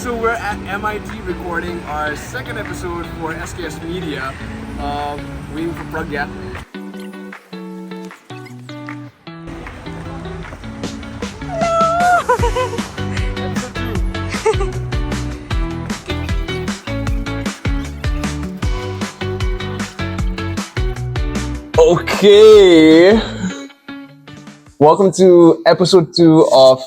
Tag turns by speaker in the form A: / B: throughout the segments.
A: So we're at MIT recording our second episode for SKS Media. Waiting for Pragya. Okay. Welcome to episode 2 of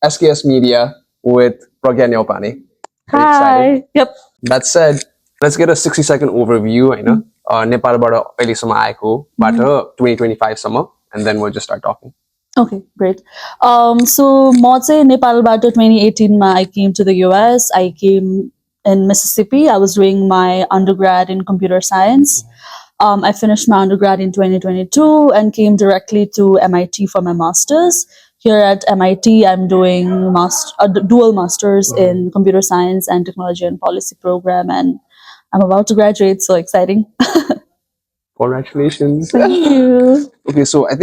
A: SKS Media with Pragya and Neupane.
B: Hi. Yep.
A: That said, let's get a 60-second overview. I know Nepal bada अहिलेसम्म आएको बाट 2025 सम्म, and then we'll just start talking.
B: Okay, great. So म चाहिँ नेपालबाट 2018 मा I came to the US. I came in Mississippi. I was doing my undergrad in computer science. I finished my undergrad in 2022 and came directly to MIT for my master's. Here at MIT, I'm doing dual masters in computer science and technology and policy program, and I'm about to graduate. So exciting!
A: Congratulations!
B: Thank you.
A: Okay, so I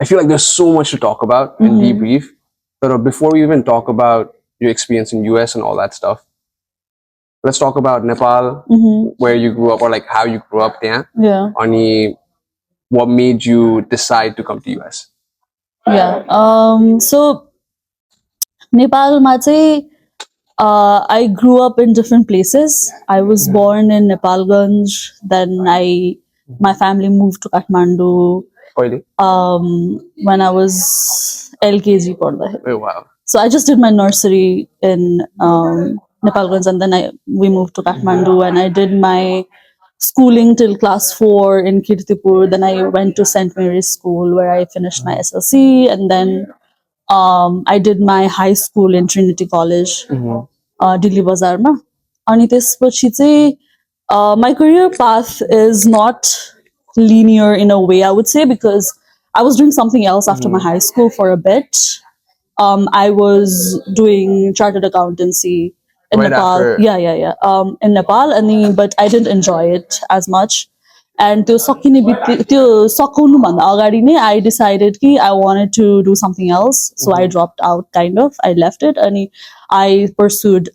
A: feel like there's so much to talk about and debrief. But before we even talk about your experience in US and all that stuff, let's talk about Nepal, where you grew up, or like how you grew up there.
B: Yeah.
A: Ani, what made you decide to come to US?
B: Yeah. So Nepal ma चाहिँ I grew up in different places. I was born in Nepalganj. Then my family moved to Kathmandu.
A: Oily.
B: When I was LKG
A: Oh wow.
B: So I just did my nursery in Nepalganj, and then we moved to Kathmandu, and I did my schooling till class 4 in Kirtipur. Then I went to St. Mary's School where I finished my SLC, and then I did my high school in Trinity College, Delhi Bazar ma. Ani त्यसपछि चाहिँ my career path is not linear in a way, I would say, because I was doing something else after my high school for a bit. I was doing chartered accountancy in
A: Right
B: Nepal.
A: after.
B: Yeah. In Nepal, but I didn't enjoy it as much. And त्यो सकिनु भन्दा अगाडि नै I decided कि I wanted to do something else. So I dropped out, kind of. I left it, and I pursued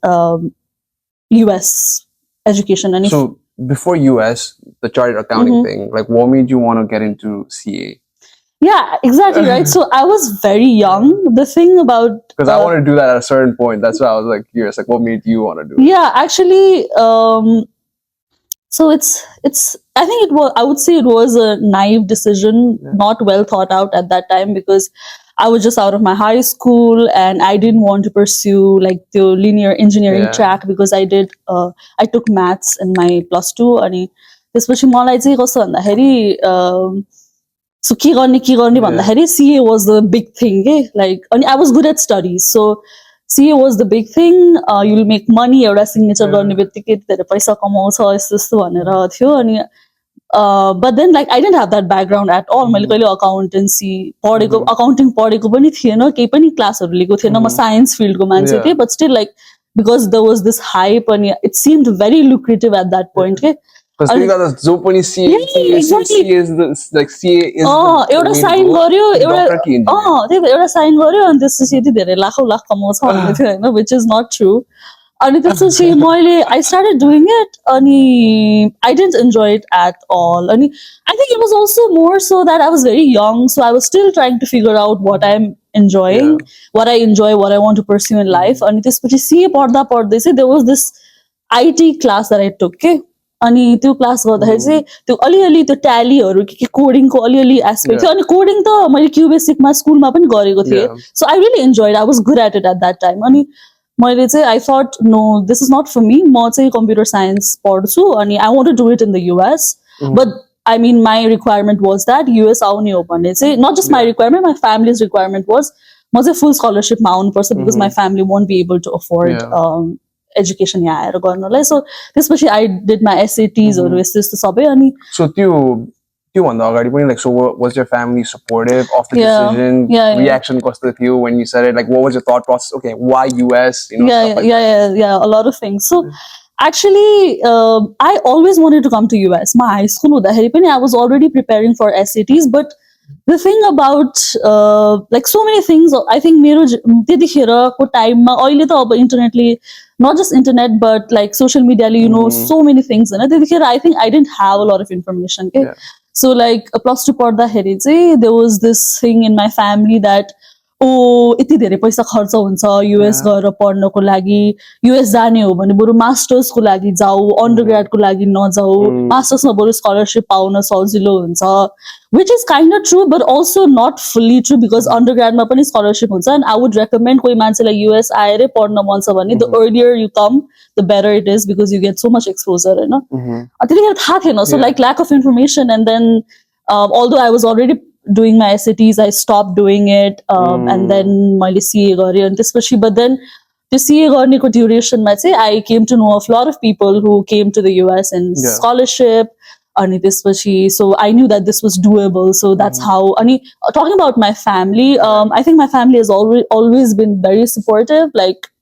B: US education. And
A: So before US, the chartered accounting thing, like what made you want to get into CA?
B: yeah, exactly, right. So I was very young. The thing about
A: Because I wanted to do that at a certain point. That's why I was like curious, like what made you want to do it?
B: yeah, actually, so it's I think it was, I would say it was a naive decision, not well thought out at that time, because I was just out of my high school and I didn't want to pursue like the linear engineering track, because I took maths in my +2 अनि त्यसपछि मलाई चाहिँ कस्तो भन्दाखेरि so के गर्ने भन्दाखेरि CA was the big thing, like and I was good at studies, so CA was the big thing. You'll make money, एउटा signature गर्ने बित्तिकै धेरै पैसा कमाउँछ यस्तो भनेर थियो अनि but then like I didn't have that background at all. मैले कहिले accountancy पढेको accounting पढेको पनि थिएन, केही पनि क्लासहरु लिएको थिएन, म साइन्स फिल्डको मान्छे थिएँ, but still like because there was this hype and it seemed very lucrative at that point.
A: Because you got the Zopani CA,
B: exactly.
A: CA is the like CA is
B: एउटा साइन गर्यो एउटा sign गर्यो अनि त्यसपछि यति धेरै लाखौं लाख कमाउँछ भन्दै थियो हैन, which is not true. अनि त्यसपछि मैले I started doing it अनि I didn't enjoy it at all. अनि I think it was also more so that I was very young, so I was still trying to figure out what I'm enjoying, what I enjoy, what I want to pursue in life. अनि त्यसपछि CA पढ्दा पढ्दै चाहिँ there was this IT class that I took, अनि त्यो class गर्दाखेरि चाहिँ त्यो अलिअलि त्यो ट्यालीहरु के कोडिङको अलिअलि एस्पेक्ट थियो अनि कोडिङ त मैले क्युबेसिकमा स्कुलमा पनि गरेको थिएँ, so I really enjoyed, I was good at it at that time. अनि मैले चाहिँ I thought no this is not for me, म चाहिँ कम्प्युटर साइन्स पढ्छु अनि I want to do it in the US, but I mean my requirement was that US आउने हो भने चाहिँ not just my requirement, my family's requirement was म चाहिँ फुल स्कलरसिपमा आउनुपर्छ, because my family won't B able to afford education यहाँ आएर गर्नलाई. सो त्यसपछि I did my SATs हरु यस्तो सबै. अनि
A: so त्यो भन्दा अगाडि पनि like so was your family supportive of the decision? Reaction कस्तो थियो when you said it? Like what was your thought process? Okay, why US? You know,
B: yeah, a lot of things. So actually I always wanted to come to US. My high school हुँदाखेरि पनि I was already preparing for SATs, but the thing about like so many things, I think मेरो त्यतिखेरको टाइममा अहिले त अब इन्टरनेटले not just internet but like social media you know so many things हैन त्यतिखेर I think I didn't have a lot of information okay so like plus 2 पढ्दाखेरि चाहिँ there was this thing in my family that यति धेरै पैसा खर्च हुन्छ US गएर पढ्नको लागि US जाने हो भने बरु मास्टर्सको लागि जाऊ अन्डरग्रेडको लागि नजाऊ मास्टर्समा बरु स्कलरशिप पाउन सजिलो हुन्छ which is kind of true but also not fully true because undergradमा पनि स्कलरशिप हुन्छ and I would recommend कोही मान्छेलाई युएस आएरै पढ्न मन छ भने the earlier you come the better it is because you get so much exposure हैन त्यतिखेर थाहा थिएन so like lack of information and then although I was already doing my SATs, I stopped doing it, and then मैले CA गरेँ अनि त्यसपछि but then त्यो CA गर्नेको duration मा चाहिँ I came to know of a lot of people who came to the US in scholarship अनि त्यसपछि so I knew that this was doable so that's how अनि talking about my family I think my family has always been very supportive like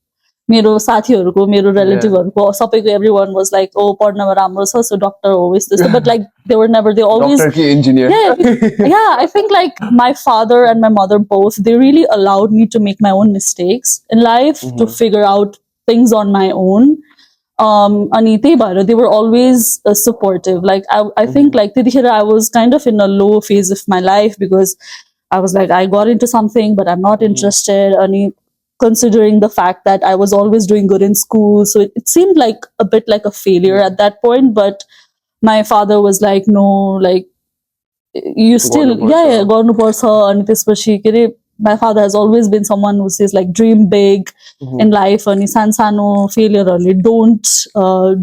B: मेरो साथीहरुको मेरो रिलेटिभहरुको सबैको everyone was like oh पढ्नमा राम्रो छ so doctor always this but like they were never they always
A: doctor ki engineer
B: yeah I think like my father and my mother both they really allowed me to make my own mistakes in life to figure out things on my own अनि त्यही भएर they were always supportive like I think like त्यतिखेर I was kind of in a low phase of my life because I was like I got into something but I'm not interested अनि considering the fact that I was always doing good in school so it seemed like a bit like a failure at that point but my father was like no like you still गर्नु पर्छ अनि त्यसपछि के रे my father has always been someone who says like dream big in life अनि सानो failure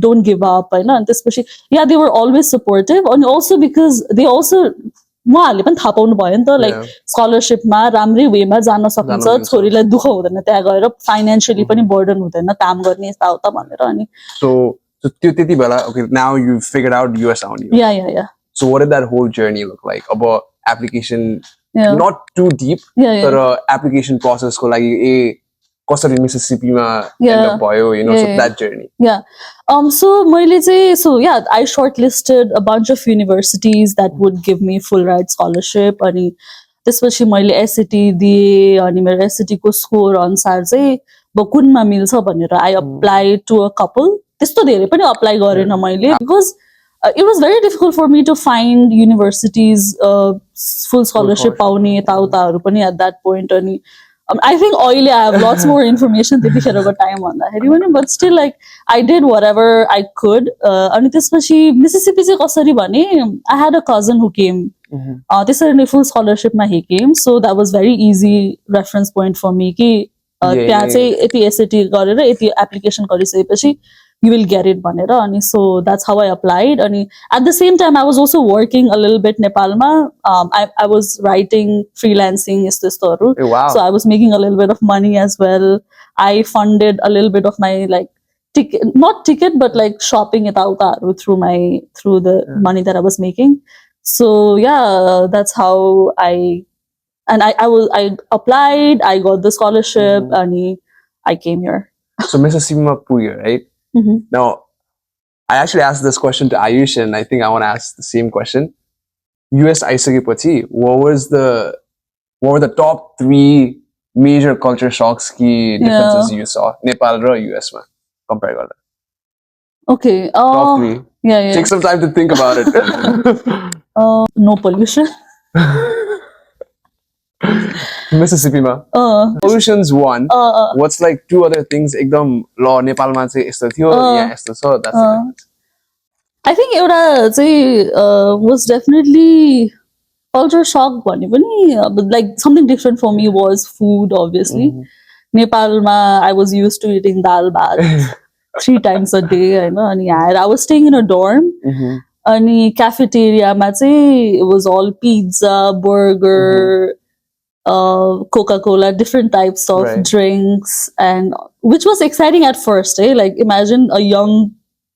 B: don't give up हैन अनि त्यसपछि yeah they were always supportive and also because they also उहाँहरूले पनि थाहा पाउनु भयो नि त लाइक स्कलरशिपमा राम्रै वेमा जान सकिन्छ छोरीलाई दुःख हुँदैन त्यहाँ गएर फाइनान्शियली पनि बर्डन हुँदैन काम गर्ने यताउता भनेर अनि
A: so त्यो त्यति बेला okay now you figured out US only
B: yeah
A: so what did that whole journey look like about application not too deep but application process को लागि कसरी मिसिसिपीमा end up भयो you know so that journey
B: so मैले चाहिँ so yeah I shortlisted a bunch of universities that would give me full ride scholarship अनि त्यसपछि मैले SAT दिए अनि मेरो SAT को स्कोर अनुसार चाहिँ अब कुनमा मिल्छ भनेर I applied to a couple त्यस्तो धेरै पनि अप्लाई गरेन मैले because it was very difficult for me to find universities full scholarship पाउने यताउताहरु पनि at that point अनि I think oily I have lots more information त्यतिखेरको टाइम भन्दाखेरि पनि but still like I did whatever I could अनि त्यसपछि Mississippi चाहिँ कसरी भने I had a cousin who came त्यसरी नै full scholarship मा he came so that was very easy reference point for me कि त्यहाँ चाहिँ यति SAT गरेर यति एप्लिकेसन गरिसकेपछि you will get it भनेर अनि so that's how I applied अनि at the same time I was also working a little bit Nepalma I was writing freelancing यस्तोहरु so I was making a little bit of money as well I funded a little bit of my like not ticket but like shopping yatautaharu through the money that I was making so yeah that's how I applied I got the scholarship and I came here
A: so Mississippi Puya right now I actually asked this question to Ayush and I think I want to ask the same question US aisakepपछि what were the top 3 major culture shocks ki differences you saw Nepal ra US ma compare garda
B: okay
A: top 3 yeah take some time to think about it
B: no pollution
A: Mississippi ma pollution's one what's like 2 other things ekdam law Nepal ma chai yesto थियो यहाँ यस्तो छ that's the difference
B: I think एउटा चाहिँ was definitely culture shock भने पनि like something different for me was food obviously Nepal ma I was used to eating dal bhat 3 times a day हैन अनि I was staying in a dorm अनि cafeteria ma चाहिँ it was all pizza burger Coca-Cola, different types of drinks, and which was exciting at first. Like imagine a young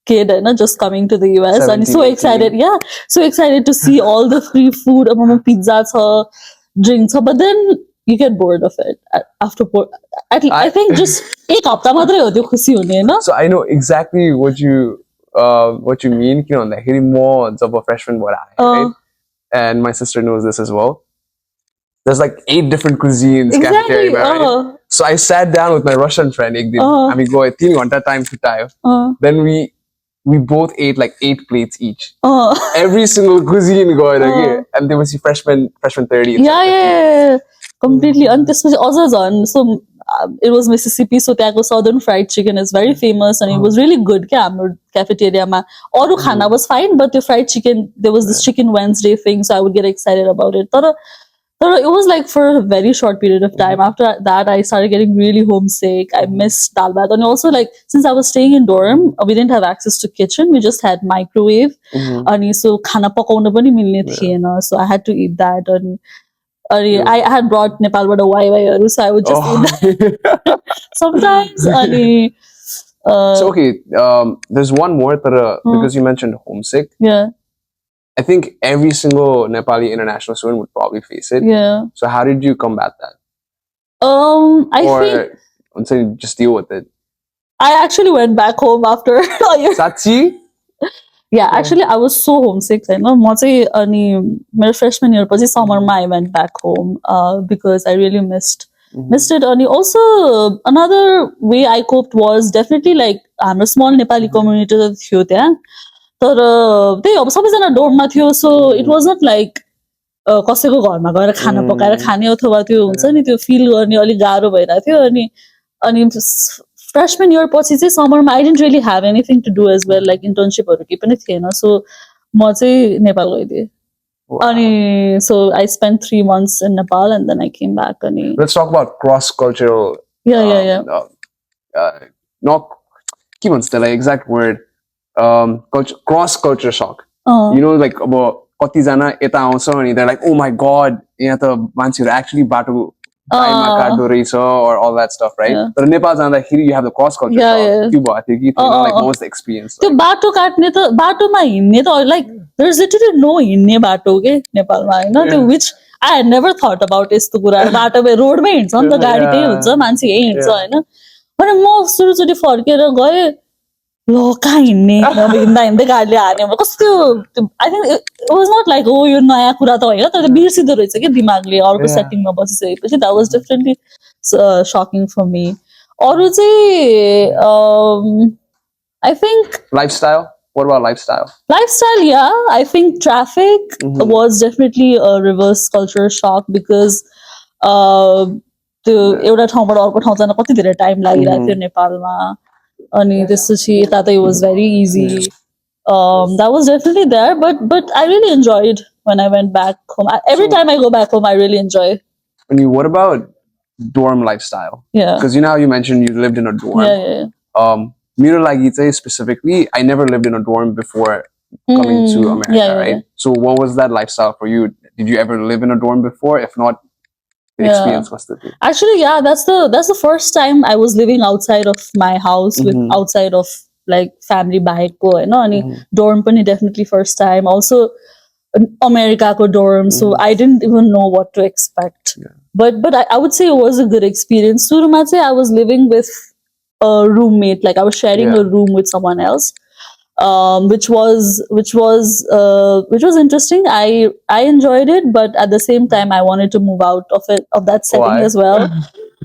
B: kid, just coming to the US, 17, and so excited. 18. Yeah, so excited to see all the free food, pizza, drinks. But then you get bored of it after. I think just ek hafta matra ho tyo khushi hune na.
A: So I know exactly what you mean. You know, like more jab a freshman boy, right? And my sister knows this as well. there's like 8 different cuisines,
B: Exactly.
A: cafeteria, right? So I sat down with my Russian friend. एक दिन हामी गयो 3 घण्टा time छुट्टायो. Then we both ate like 8 plates each. Every single cuisine गएर के and there was freshman 30.
B: Yeah. Completely. And this was also on. So it was Mississippi, so त्यहाँको southern fried chicken is very famous and it was really good क्या हाम्रो cafeteria-मा. अरू खाना was fine, but the fried chicken, there was this Chicken Wednesday thing, so I would get excited about it. But it was like for a very short period of time. After that, I started getting really homesick. I missed dal bhat. And also, like, since I was staying in dorm, we didn't have access to kitchen. We just had microwave. And so khana pakauna pani milne thiyena. So I had to eat that. And I had brought Nepal but a YY, so I would just eat that sometimes.
A: So okay, there's one more because you mentioned homesick.
B: Yeah.
A: I think every single Nepali international student would probably face it.
B: Yeah.
A: So how did you combat that?
B: I
A: think just deal with it.
B: I actually went back home after a year.
A: Sachi?
B: Yeah, actually I was so homesick. I know, my freshman year, summer, I went back home because I really missed it. And also another way I coped was definitely like I'm a small Nepali community. तर त्यही अब सबैजना डोर्ममा थियो so it was not like कसैको घरमा गएर खाना पकाएर खाने अथवा त्यो हुन्छ नि त्यो फिल गर्ने अलिक गाह्रो भइरहेको थियो अनि फ्रेशमन इयर पछि चाहिँ समरमा I didn't really have anything to do as well like इन्टर्नसिपहरू केही पनि थिएन सो म चाहिँ नेपाल गइदिएँ अनि so I spend 3 months in Nepal and then I came back and
A: let's talk about cross cultural not के भन्छ त्यसलाई exact word cross culture shock. You know, like about कतिजना यता आउँछ अनि they're like, oh my god, यहाँ त मान्छेहरू actually बाटो टाइममा काट्दो रहेछ or all that stuff, right? तर नेपाल जाँदाखेरि you have the cross culture shock. त्यो भएको थियो कि थिएन, like what was the experience?
B: त्यो बाटो काट्ने त बाटोमा हिँड्ने त like there's literally no हिँड्ने बाटो के नेपालमा हैन त्यो which I had never thought about यस्तो कुरा बाटोमा रोडमै हिँड्छ नि त गाडी त्यही हुन्छ मान्छे यही हिँड्छ हैन अनि म सुरुचोटि फर्केर गए ल कहाँ हिँड्ने हिँड्दा हिँड्दै गाडीले हान्यो कस्तो I think it was not like oh यो नयाँ कुरा त होइन तर बिर्सिँदो रहेछ कि दिमागले अर्को सेटिङमा बसिसकेपछि द्याट वाज डिफरेन्टली सकिङ फर मी अरू चाहिँ I think
A: lifestyle What about lifestyle?
B: Lifestyle, yeah. I think traffic was definitely a reverse culture shock because त्यो एउटा ठाउँबाट अर्को ठाउँ जान कति धेरै टाइम लागिरहेको थियो नेपालमा अनि त्यसपछि यता त it was very easy. That was definitely there, but I really enjoyed when I went back home. Every time I go back home, I really enjoy.
A: What about dorm lifestyle?
B: Yeah.
A: Because you mentioned you lived in a dorm.
B: Yeah.
A: Miro lagi specifically, I never lived in a dorm before coming to America, right? So what was that lifestyle for you? Did you ever live in a dorm before? If not, the experience must have been.
B: Actually, yeah, that's the first time I was living outside of my house with outside of like family bike ko, you know, and dorm pani definitely first time. Also America ko dorm, so I didn't even know what to expect. But I would say it was a good experience. Suruma se I was living with a roommate, like I was sharing a room with someone else, which was interesting. I enjoyed it, but at the same time I wanted to move out of that setting as well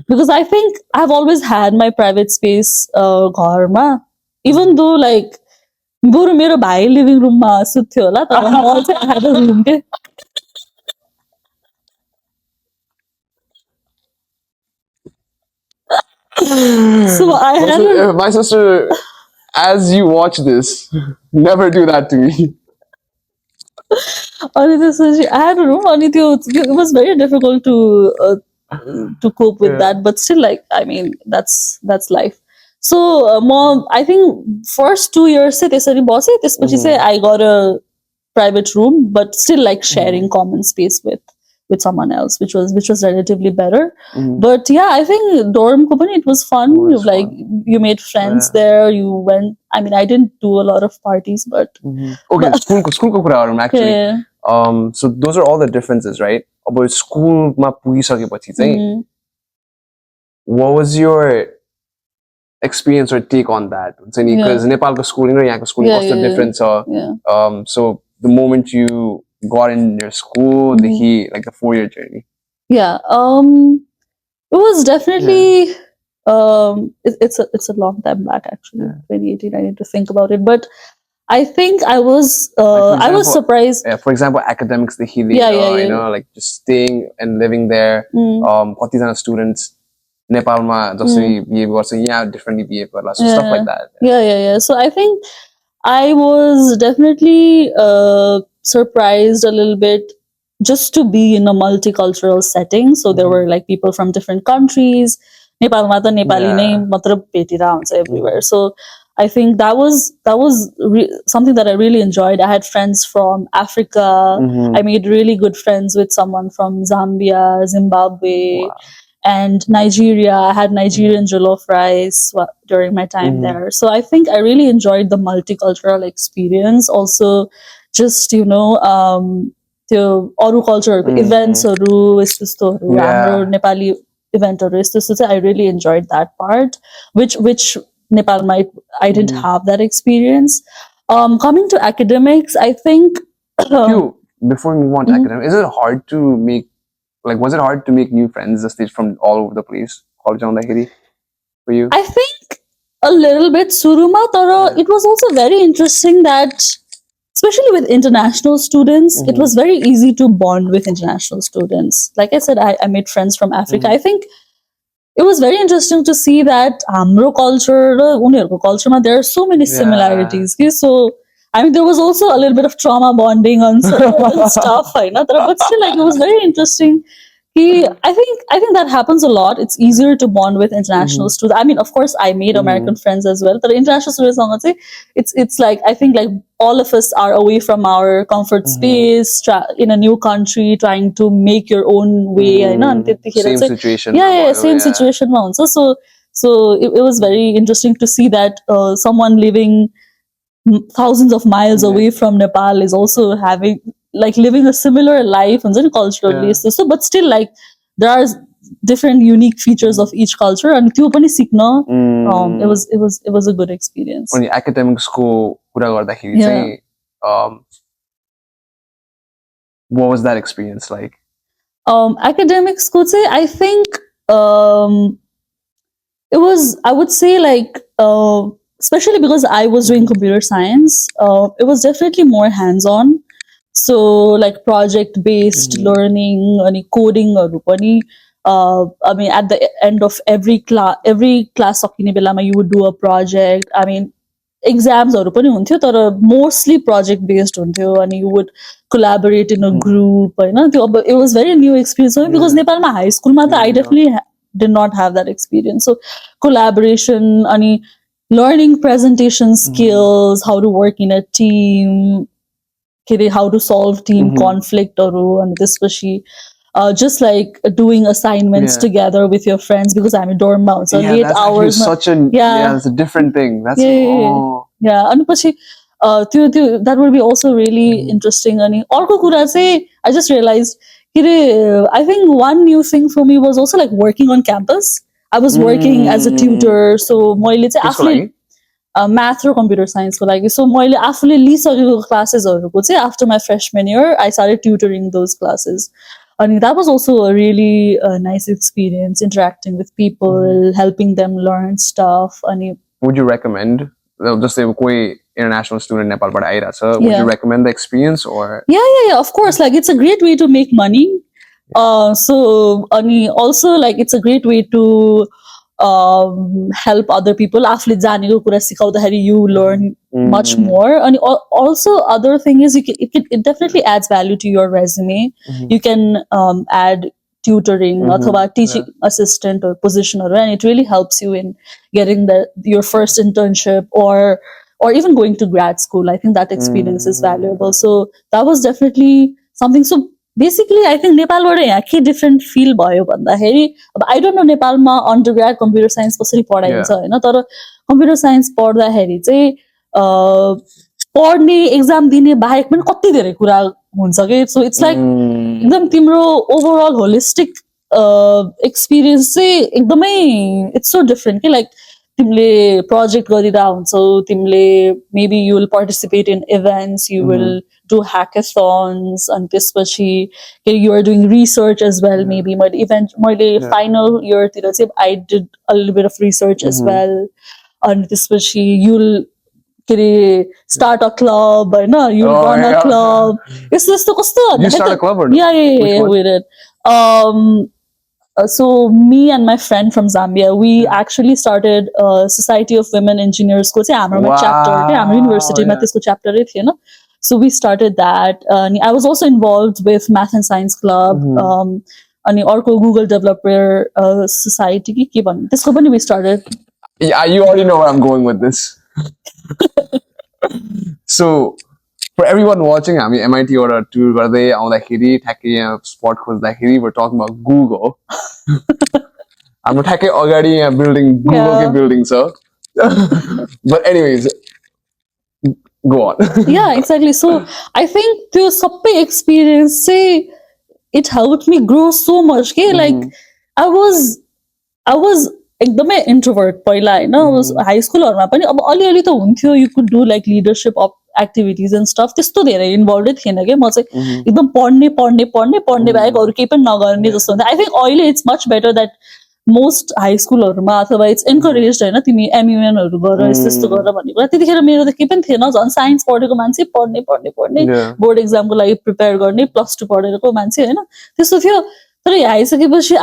B: because I think I've always had my private space gharma, even though like buru mero bhai living room ma suthyo hola तर म चाहिँ I had a room के so I had
A: my sister, as you watch this, never do that to me.
B: अनि त्यसपछि I had a room अनि त्यो it was very difficult to cope with that, but still like I mean that's life. So I think first 2 years चाहिँ त्यसरी बसे त्यसपछि चाहिँ I got a private room but still like sharing common space with someone else, which was relatively better. But yeah, I think dorm ko pani it was fun. You made friends there. You went. I mean, I didn't do a lot of parties, but
A: okay, school ko kura haru actually. So those are all the differences, right? About school ma pugisakepachi चाहिँ what was your experience or take on that? Because Nepal ko schooling or यहाँ ko schooling was the difference. So the moment you got in your school, like the 4-year journey.
B: Yeah. It was definitely it's a long time back actually. 2018. I need to think about it, but I think I was I was surprised.
A: For example, academics, the healing,
B: Yeah.
A: like just staying and living there. कतिजना students नेपालमा जसरी behave गर्छ यहाँ differently behave गर्ला, so stuff like that.
B: Yeah. So I think I was definitely surprised a little bit just to be in a multicultural setting. So there were like people from different countries. Nepalma ta Nepali नै मात्र भेटिरा हुन्छ everywhere. So I think that was something that I really enjoyed. I had friends from Africa. I made really good friends with someone from Zambia, Zimbabwe.
A: Wow.
B: And Nigeria. I had Nigerian jollof rice during my time there. So I think I really enjoyed the multicultural experience. Also, just त्यो अरू कल्चरहरूको इभेन्ट्सहरू यस्तो यस्तोहरू हाम्रो नेपाली इभेन्टहरू यस्तो यस्तो चाहिँ I really enjoyed that part, which नेपालमा I didn't have that experience. Coming to academics, I think
A: before we move on to academics, is it hard to make was it hard to make new friends from all over the place? For you?
B: I think a little bit. Suruma, it was also very interesting that, especially with international students, it was very easy to bond with international students. Like I said, I made friends from Africa. I think it was very interesting to see that हाम्रो culture, उनीहरूको culture, there are so many similarities. So I mean, there was also a little bit of trauma bonding on certain stuff, but still, like, it was very interesting. I think that happens a lot. It's easier to bond with international students. I mean, of course, I made American friends as well. But international students, it's like, I think like all of us are away from our comfort space, in a new country, trying to make your own way.
A: Same situation.
B: Yeah, same situation. So it was very interesting to see that someone living thousands of miles away from Nepal is also living a similar life and culturally. So, but still, like, there are different unique features of each culture, and त्यो पनि सिक्न, it was a good experience.
A: On the academics को कुरा गर्दाखेरि चाहिँ what was that experience like?
B: Academics को चाहिँ I think it was, I would say, like, especially because I was doing computer science, it was definitely more hands-on. So like project-based learning, and coding, I mean, at the end of every class you would do a project. I mean, exams but mostly project-based, and you would collaborate in a group. It was very new experience because Nepal high school I definitely did not have that experience. So collaboration, learning presentation skills, how to work in a team, how to solve team conflict, and this just like doing assignments together with your friends, because I'm in dorm now, so late hours.
A: It's a different thing. That's
B: and that would be also really interesting. And I just realized, I think one new thing for me was also like working on campus. I was working as a tutor, so math or computer science ko लागि. So मैले आफूले लिइसकेको क्लासेसहरुको चाहिँ after my freshman year I started tutoring those classes. And that was also a really nice experience, interacting with people, helping them learn stuff. And
A: would you recommend, just say कोही international student नेपालबाट आइराछ, would you recommend the experience? Or
B: yeah, of course, like, it's a great way to make money. So and also, like, it's a great way to help other people. आफूले जानेको कुरा सिकाउँदाखेरि you learn much more. And also, other thing is, it definitely adds value to your resume. You can add tutoring or teaching assistant or position, and it really helps you in getting your first internship or even going to grad school. I think that experience is valuable. So that was definitely something. So basically, I think Nepal बाट different feel भयो भन्दाखेरि, I don't know नेपालमा undergrad computer science कसरी पढाइन्छ हैन, तर computer science पढ्दाखेरि चाहिँ पढ्ने exam दिने बाहेक पनि कति धेरै कुरा हुन्छ के. So it's like एकदम तिम्रो overall holistic experience चाहिँ एकदमै, it's so different के. Like तिमीले project गरिरहेको हुन्छौ तिमीले maybe you will participate in events you will do hackathons and त्यसपछि you are doing research as well maybe मैले final year तिर चाहिँ I did a little bit of research as well and त्यसपछि you'll के अरे start a club होइन you'll run a club यस्तो यस्तो कस्तो
A: You start a club or no?
B: yeah we did so me and my friend from Zambia we actually started a Society of Women Engineers को चाहिँ हाम्रोमा chapter के हाम्रो युनिभर्सिटीमा त्यसको chapter नै थिएन so we started that I was also involved with Math and Science Club अनि अर्को Google Developer Society के भन्नु त्यसको पनि we started
A: yeah you already know where I'm going with this so for everyone watching हामी MIT or tour गर्दै आउँदाखेरि ठ्याक्कै यहाँ स्पट खोज्दाखेरि we're talking about Google हाम्रो ठ्याक्कै अगाडि यहाँ बिल्डिङ Googleकै बिल्डिङ छ but anyways go on
B: yeah exactly so I think त्यो सबै experience चाहिँ it helped me grow so much के like I was एकदमै introvert पहिला होइन हाई स्कुलहरुमा पनि अब अलिअलि त हुन्थ्यो you could do like leadership activities and stuff त्यस्तो धेरै इन्भल्भै थिएन के म चाहिँ एकदम पढ्ने बाहेक अरु केही पनि नगर्ने जस्तो हुन्छ I think अहिले it's much better that most high स्कुलहरुमा अथवा it's encouraged हैन तिमी MUN हरु गर यस्तो गर भन्ने कुरा त्यतिखेर मेरो त केही पनि थिएन झन् साइन्स पढेको मान्छे पढ्ने बोर्ड एक्जामको लागि प्रिपेयर गर्ने +2 पढेको मान्छे हैन त्यस्तो थियो तर यहाँ आइसकेपछि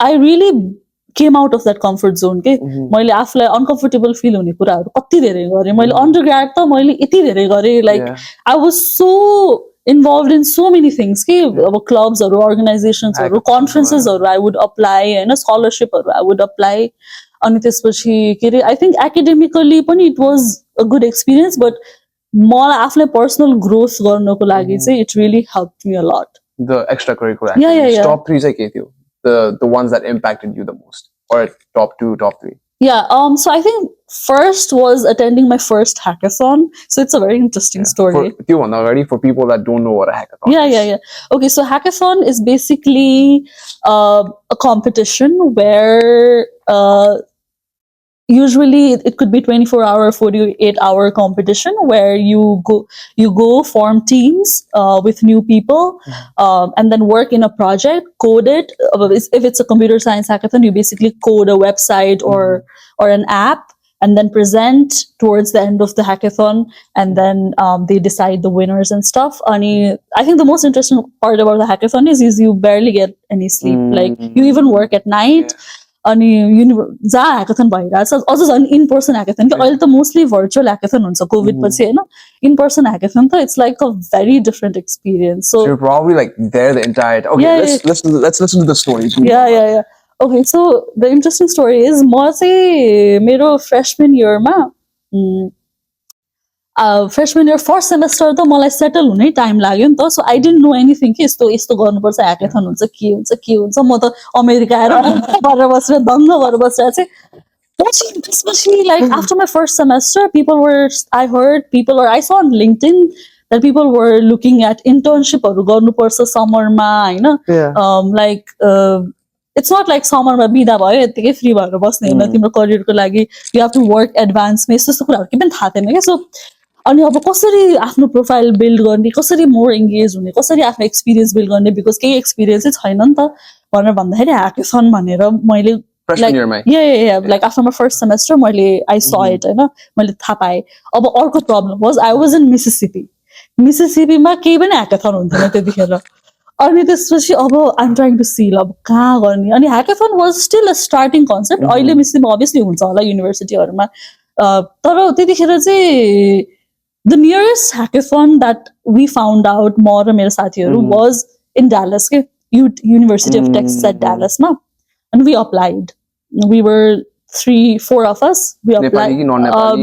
B: I really came out of that comfort zone के मैले आफुलाई uncomfortable feel हुने कुराहरु कति धेरै गरे मैले undergrad त मैले यति धेरै गरे like I was so involved in so many things के अब clubs हरु organizations हरु conferences हरु I would apply Hahn scholarship हरु I would apply अनि त्यसपछि के रे I think academically पनि it was a good experience but मलाई आफुलाई personal growth गर्नको लागि चाहिँ it really helped me a lot
A: the extracurricular activities top 3 चाहिँ के थियो the ones that impacted you the most or top 2 top 3
B: yeah so I think first was attending my first hackathon so it's a very interesting story
A: for people that don't know what a hackathon is
B: yeah okay so hackathon is basically a competition where usually it could be 24-hour 48-hour competition where you go form teams with new people and then work in a project code it if it's a computer science hackathon you basically code a website or an app and then present towards the end of the hackathon and then they decide the winners and stuff and I think the most interesting part about the hackathon is you barely get any sleep like you even work at night अनि जहाँ hackathon भइरहेछ अझ झन् in person hackathon कि अहिले त mostly virtual hackathon हुन्छ covid पछि होइन इन पर्सन ह्याकाथन त it's like a very different experience
A: so you're probably like there the entire okay let's listen to the story
B: yeah okay so the interesting story is म चाहिँ मेरो फ्रेशमन इयरमा freshman year first semester त मलाई settle हुनै time लाग्यो नि त सो आई डिडन्ट नो एनीथिङ कि यस्तो गर्नुपर्छ ह्याकाथन हुन्छ के हुन्छ म त अमेरिका आएर गरेर बसेर दङ्ग गरेर बसेर चाहिँ त्यसपछि like after my first semester I heard people or I saw on LinkedIn that people were looking at internship हरु गर्नुपर्छ समरमा हैन like it's not like समरमा बिदा भयो यतिकै फ्री भएर बस्ने हैन तिम्रो करियरको लागि you have to work advance मा यस्तो कुराहरु के पनि थाहा थिएन के सो अनि अब कसरी आफ्नो प्रोफाइल बिल्ड गर्ने कसरी मोर एंगेज हुने कसरी आफ्नो एक्सपिरियन्स बिल्ड गर्ने बिकज केही एक्सपिरियन्स छैन नि त भनेर भन्दाखेरि ह्याकाथन भनेर मैले like after my first semester I saw it हैन मैले थाहा पाएँ अब अर्को problem was I was in मिसिसिपीमा केही पनि ह्याकाथन हुन्थेन त्यतिखेर अनि त्यसपछि अब आइम ट्राइङ टु सी अब कहाँ गर्ने अनि hackathon was still a starting concept अहिले मिसिसिपीमा अभियसली हुन्छ होला युनिभर्सिटीहरुमा तर त्यतिखेर चाहिँ the nearest hackathon that we found out more or मेरो साथीहरु was in Dallas के University of Texas at Dallas ma and we applied we were 3-4 of us we applied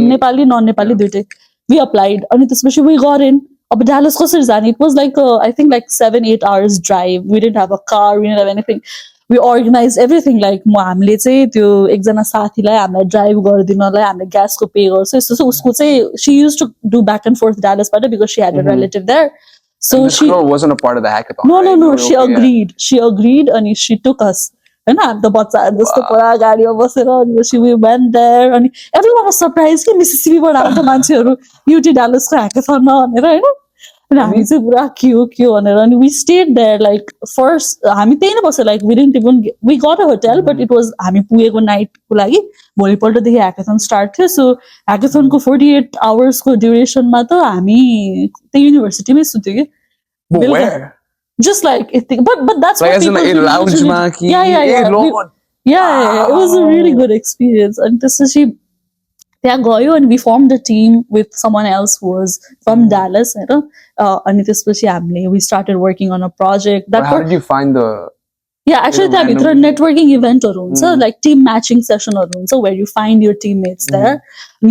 B: Nepali non-Nepali दुईटै we applied अनि त्यसपछि we got in अब Dallas कसरी जाने it was like I think like 7-8 hours drive we didn't have a car we didn't have anything we organized everything like हामीले चाहिँ त्यो एकजना साथीलाई हामीलाई ड्राइभ गर्दिनलाई हामीले ग्यासको पे गर्छ यस्तो उसको चाहिँ she used to do back and forth Dallas बाट because she had a relative there so
A: she wasn't a part of the hackathon
B: no she agreed and she took us होइन हामी त बच्चाहरू जस्तो पुरा गाडीमा बसेर अनि we went there अनि everyone was surprised कि मिसिसिपीबाट आउँछ मान्छेहरू UT Dallasको ह्याकाथनमा भनेर होइन अनि हामी चाहिँ पुरा के हो भनेर अनि we stayed there like first हामी त्यही नै बस्यो like we didn't even we got a hotel but it was हामी पुगेको नाइटको लागि भोलिपल्टदेखि ह्याकाथन स्टार्ट थियो सो ह्याकाथनको 48 आवर्सको ड्युरेसनमा त हामी त्यही युनिभर्सिटीमै सुत्यो कि just like but that's
A: like
B: what
A: as in
B: people
A: like in lounge ma ki
B: yeah it was a really good experience and this is त्यहाँ गयो and we formed a team with someone else who was from Dallas होइन अनि त्यसपछि हामीले we started working on a project
A: how did you find the
B: yeah actually त्यहाँभित्र networking eventहरू हुन्छ like team matching sessionहरू हुन्छ where you find your teammates there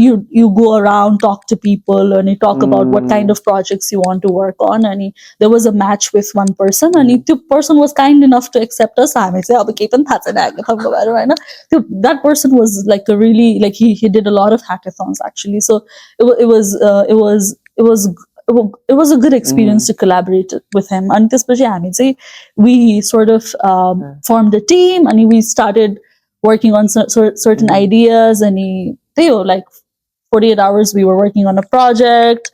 B: you go around talk to people and you talk about what kind of projects you want to work on and there was a match with one person and the person was kind enough to accept us हामी चाहिँ अब केही पनि थाहा छैन hackathon बारेमा हैन that person was like a really like he did a lot of hackathons actually so it was a good experience to collaborate with him and त्यसपछि हामी चाहिँ we sort of formed a team and we started working on certain ideas and त्यही हो like 48 hours we were working on a project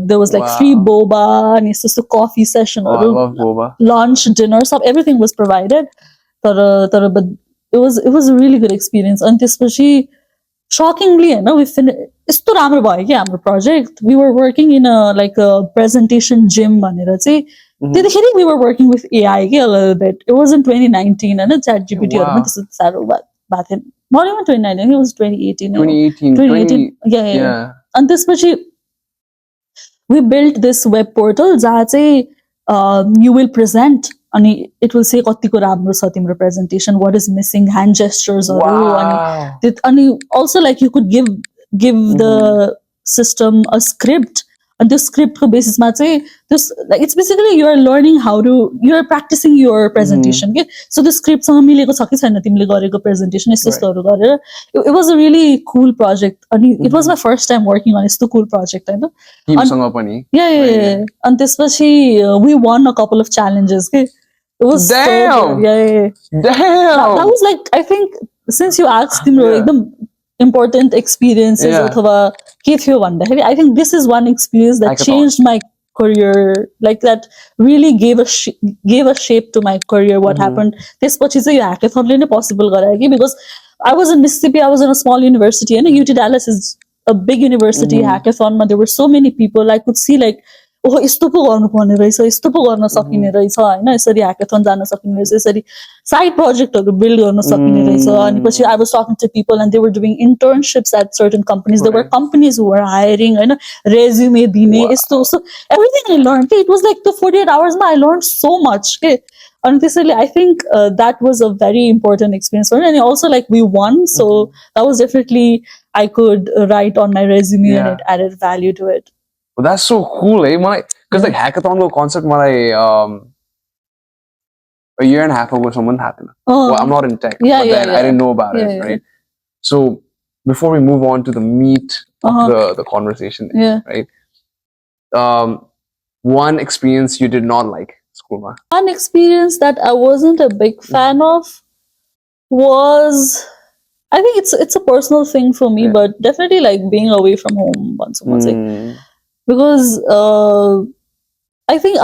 B: there was like free boba and यस्तो coffee session
A: I love boba
B: lunch dinner everything was provided but it was a really good experience and त्यसपछि shockingly we finished यस्तो राम्रो भयो कि हाम्रो project we were working in a presentation gym भनेर चाहिँ त्यतिखेर we were working with AI के a little bit it was in 2019 Hahn ChatGPT हरुमा त्यस्तो साह्रो भएको थिएन not even 2019 it was 2018 yeah and त्यसपछि we built this web portal जहाँ चाहिँ you will present अनि it will say कतिको राम्रो छ तिम्रो presentation what is missing hand gestures अनि also like you could give the system a script and the script ko basis ma chai this like it's basically you are learning how to you are practicing your presentation okay so the script सँग मिलेको छ कि छैन तिमीले गरेको presentation यस्तोहरु गरेर it was a really cool project and it was my first time working on this cool project Hahn
A: team सँग पनि
B: yeah and त्यसपछि we won a couple of challenges okay it was
A: damn
B: that was like I think since you asked तिम्रो एकदम important experiences अथवा के थियो भन्दाखेरि I think this is one experience that changed my career like that really gave a shape to my career what happened त्यसपछि चाहिँ यो hackathon ले नै possible गरायो कि because I was in Mississippi I was in a small university and UT Dallas is a big university hackathon ma there were so many people I could see like oh यस्तो पो गर्नुपर्ने रहेछ यस्तो पो गर्न सकिने रहेछ हैन यसरी ह्याकाथन जान सकिने रहेछ यसरी साइड प्रोजेक्टहरु बिल्ड गर्न सकिने रहेछ अनि पछि I was talking to people and they were doing internships at certain companies there were companies who were hiring Hahn resume दिने यस्तो so everything I learned it was like the 48 hours ma I learned so much okay and त्यसैले I think that was a very important experience for me and also like we won so that was definitely I could write on my resume and it added value to it.
A: Well, that's so cool, eh? Because like hackathon concept, a year and a half ago, someone happened. Well, I'm not in tech, but then I didn't know about it, right? So before we move on to the meat of the conversation, right? One experience you did not like school, ma?
B: One experience that I wasn't a big fan of was, I think it's a personal thing for me, but definitely like being away from home once a month. Because I think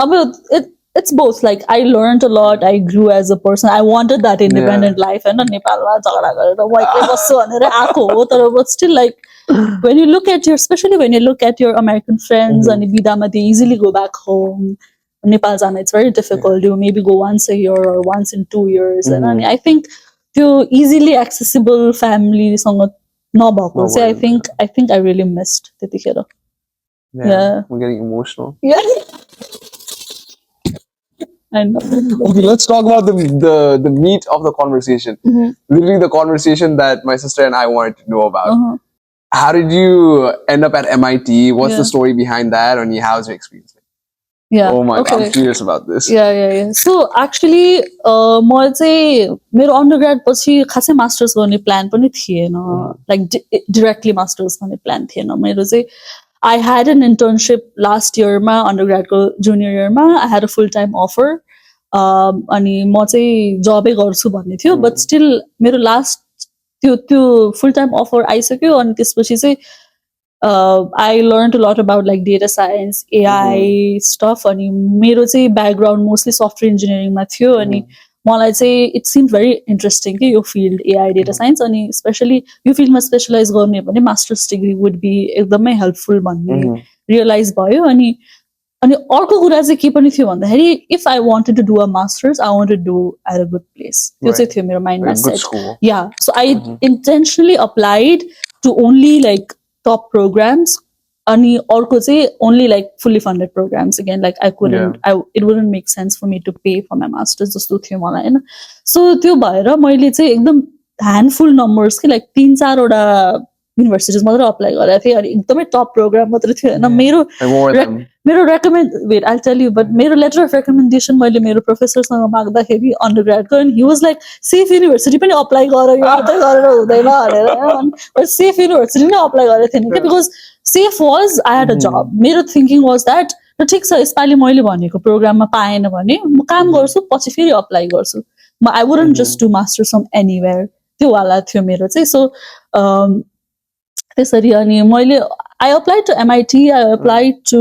B: it's both like I learned a lot I grew as a person I wanted that independent life and Nepalma jagada garera white basu bhanera aako ho tara but still like when you look at especially when you look at your American friends and bidama they easily go back home Nepal jana it's very difficult you maybe go once a year or once in 2 years and I think the easily accessible family sanga nabhako so I think I really missed त्यतिखेर Yeah.
A: I'm getting emotional.
B: Yeah. I know.
A: Okay, let's talk about the meat of the conversation. Literally the conversation that my sister and I wanted to know about. How did you end up at MIT? What's the story behind that? And how's your experience?
B: Yeah.
A: Oh my God, I'm curious about this.
B: Yeah. So actually, म चाहिँ मेरो undergrad पछि खासै masters गर्ने plan पनि थिएन. Like directly masters गर्ने plan थिएन. मेरो चाहिँ I had an internship last year ma undergrad ko junior year ma I had a full-time offer अनि म चाहिँ जबै गर्छु भन्ने थियो बट स्टिल मेरो लास्ट त्यो फुल टाइम अफर आइसक्यो अनि त्यसपछि चाहिँ I learned a lot about like data science, AI stuff अनि मेरो चाहिँ ब्याकग्राउन्ड मोस्टली सफ्टवेयर इन्जिनियरिङमा थियो अनि मलाई चाहिँ इट सिम भेरी इन्ट्रेस्टिङ कि यो फिल्ड एआई डेटा साइन्स अनि स्पेसली यो फिल्डमा स्पेसलाइज गर्ने भने मास्टर्स डिग्री वुड बी एकदमै हेल्पफुल भन्ने रियलाइज भयो अनि अनि अर्को कुरा चाहिँ के पनि थियो भन्दाखेरि if I wanted to do a masters I want to do at a good place त्यो चाहिँ थियो मेरो माइन्डमा सेट या so I intentionally applied to only like top programs अनि अर्को चाहिँ only like fully funded programs again like I couldn't it wouldn't make sense for me to pay for my masters जस्तो थियो मलाई हैन सो त्यो भएर मैले चाहिँ एकदम ह्यान्डफुल नम्बर्स कि लाइक 3-4 वटा युनिभर्सिटिज मात्र अप्लाई गरेको थिएँ अनि एकदमै टप प्रोग्राम मात्र थियो हैन मेरो recommend wait I tell you but मेरो लेटर अफ रेकमेन्डेसन मैले मेरो प्रोफेसरसँग माग्दाखेरि अन्डरग्राडको अनि he was like safe university पनि अप्लाई गर यो मात्रै गरेर हुँदैन भनेर सेफ युनिभर्सिटी नै अप्लाई गरेको थिएन कि because safe was I had a जब मेरो थिङ्किङ वाज द्याट र ठिक छ यसपालि मैले भनेको प्रोग्राममा पाएन भने म काम गर्छु पछि फेरि अप्लाई गर्छु म I wouldn't just do masters from anywhere त्यो वाला थियो मेरो चाहिँ सो त्यसरी अनि मैले I applied to MIT, I applied to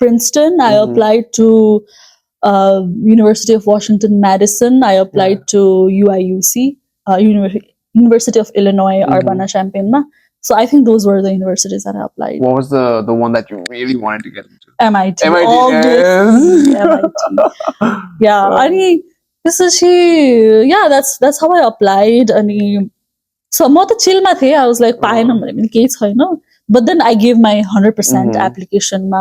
B: Princeton, I applied to University of Washington, Madison, I applied to UIUC, University of Illinois, Urbana-Champaign. So I think those were the universities that I applied.
A: What was the one that you really wanted to get into?
B: MIT.
A: MIT.
B: MIT. Yeah, I mean, that's how I applied. So म त चिलमा थिएँ I was like पाएन भने पनि केही छैन but then I gave my 100% application ma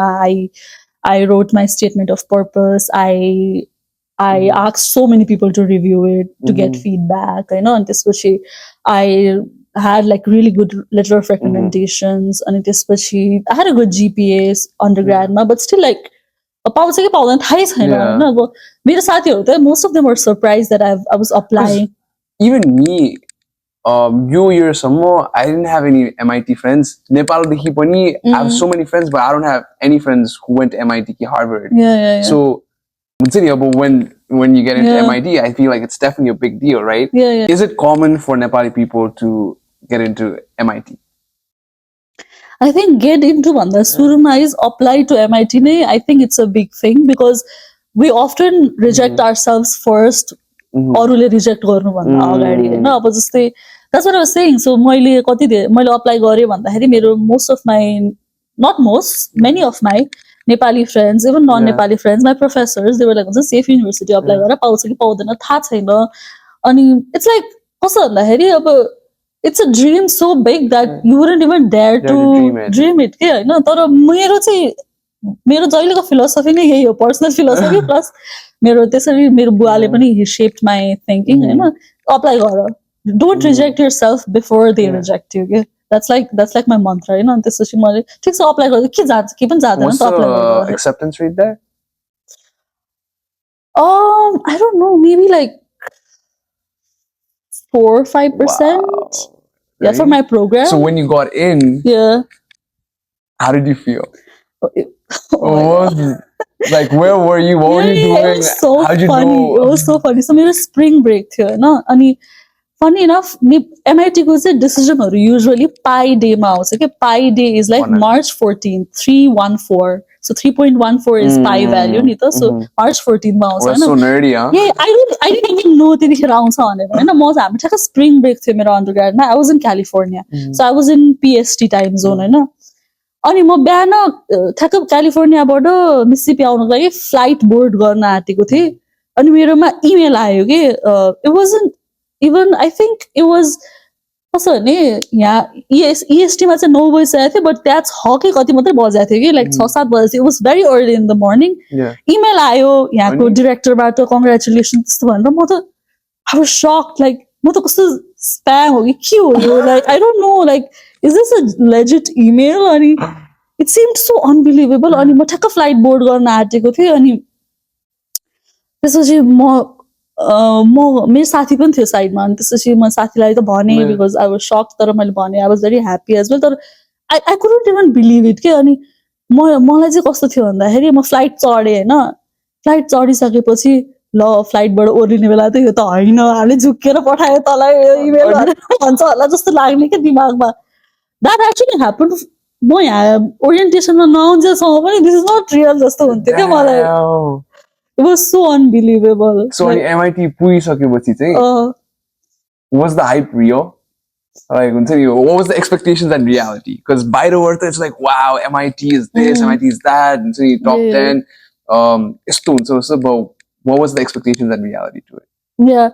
B: I wrote my statement of purpose I asked so many people to review it to get feedback and त्यसपछि I had like really good letter of recommendations and त्यसपछि I had a good GPA undergrad ma but still like पाउँछ कि पाउँदैन थाहै छैन हैन अब मेरो साथीहरु त most of them were surprised that I was applying.
A: Even me yo yearसम्म I didn't have any MIT friends. Nepal देखि पनि I have so many friends, but I don't have any friends who went to MIT ki Harvard.
B: Yeah.
A: So, but when you get into MIT, I feel like it's definitely a big deal, right?
B: Yeah.
A: Is it common for Nepali people to get into MIT?
B: I think get into bhanda suruma is apply to MIT नै I think it's a big thing because we often reject ourselves first. अरूले reject गर्नुभन्दा अगाडि हैन अब जस्तै that's what I was saying so मैले apply गरे भन्दाखेरि मेरो most of my not most many of my Nepali friends even non Nepali friends my professors they were like safe university apply गरेर पाउँछ कि पाउँदैन थाहा छैन अनि it's like कस्तो भन्दाखेरि अब it's a dream so big that you wouldn't even dare to dream it के हैन तर मेरो जहिलेको फिलोसफी नै यही हो पर्सनल फिलोसफी प्लस मेरो त्यसरी मेरो बुवाले पनि he shaped my thinking हैन अप्लाई गर don't reject yourself before they reject you okay? that's like my mantra हैन अनि त्यसपछि मैले ठीक छ अप्लाई गर्दै के जान्छ के पनि जादैन त अप्लाई गर्दा
A: acceptance rate there
B: I don't know maybe like 4 or 5%. Wow. Yeah, for my program.
A: So when you got in, how did you feel? Like where were you? What were you doing?
B: It was so funny. It was so funny. So मेरो spring break थियो हैन अनि funny enough MIT को चाहिँ decision usually pi day मा आउँछ के pi day is like March 14th 314 so 3.14 is pi value नि त so March 14th मा आउँछ हैन
A: so nerdy huh?
B: Yeah, I didn't even know त्यतिखेर आउँछ भनेर हैन म चाहिँ हामी ठ्याक्क spring break थियो मेरो undergrad मा I was in California so I was in PST time zone हैन अनि म बिहान ठ्याक्क क्यालिफोर्नियाबाट मिसिसिपी आउनको लागि फ्लाइट बोर्ड गर्न आँटेको थिएँ अनि मेरोमा इमेल आयो कि it wasn't even I think it was कस्तो भने यहाँ EST मा चाहिँ 9 बजिसकेको थियो बट त्यहाँ 6 कि कति मात्रै बजेको थियो कि लाइक 6-7 बजे it was very early in the morning email आयो यहाँको डिरेक्टरबाट कङ्ग्रेचुलेसन त्यस्तो भनेर म त आई वाज सक्ड लाइक म त कस्तो स्प्याम हो कि के हो यो like I don't know like is this a legit email अनि it seemed so unbelievable अनि म ठ्याक्क फ्लाइट बोर्ड गर्न आँटेको थिएँ अनि त्यसपछि म मेरो साथी पनि थियो साइडमा अनि त्यसपछि म साथीलाई त भने बिकज आई वाज सक्ड तर मैले भने I was very happy as well तर I couldn't even believe it के अनि मलाई चाहिँ कस्तो थियो भन्दाखेरि म फ्लाइट चढेँ होइन फ्लाइट चढिसकेपछि ल फ्लाइटबाट ओर्लिने बेला त यो त होइन हामीले झुकेर पठायो तँलाई इमेल भन्छ होला जस्तो लाग्ने क्या दिमागमा द्याट एक्चुली ह्यापन म यहाँ ओरिएन्टेसनमा नआउन्जेलसम्म पनि दिस इज नट रियल जस्तो हुन्थ्यो क्या मलाई इट वाज सो अनबिलिभेबल
A: सो अनि एमआइटी पुगिसकेपछि चाहिँ was the hype real? Like, what was the expectations and reality? Because by the word, it's like, wow, MIT is this, MIT is that, and so top 10. So, but what was the expectations and reality to it?
B: Yeah.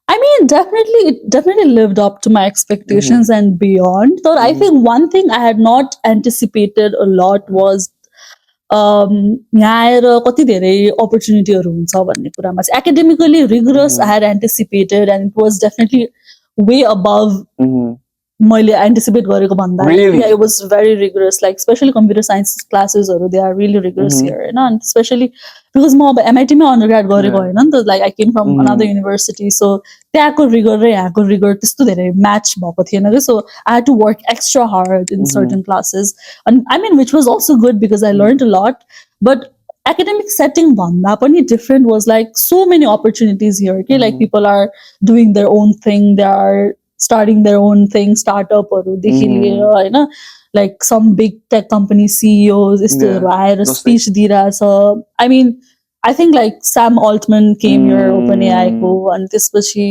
B: I mean, it definitely lived up to my expectations and beyond. So I think one thing I had not anticipated a lot was यहाँ आएर कति धेरै अपर्च्युनिटीहरू हुन्छ भन्ने कुरामा चाहिँ academically rigorous I had anticipated and it was definitely way above मैले anticipate गरेको भन्दा yeah, it was very rigorous, like especially computer science classes they are really rigorous here, and especially because म अब MIT मै undergrad गरेको हैन नि त, like I came from another university, so त्यहाँको rigor र यहाँको rigor त्यस्तो धेरै match भएको थिएन के, so I had to work extra hard in certain classes, and I mean which was also good because I learned a lot, but academic setting भन्दा पनि different was like so many opportunities here, okay? Like people are doing their own thing, they are starting their own thing, startup-हरुदेखि लिएर हैन, like some big tech company CEOs यस्तोहरु आएर speech दिइरहेछ. I mean, I think like Sam Altman came here, OpenAI को, and त्यसपछि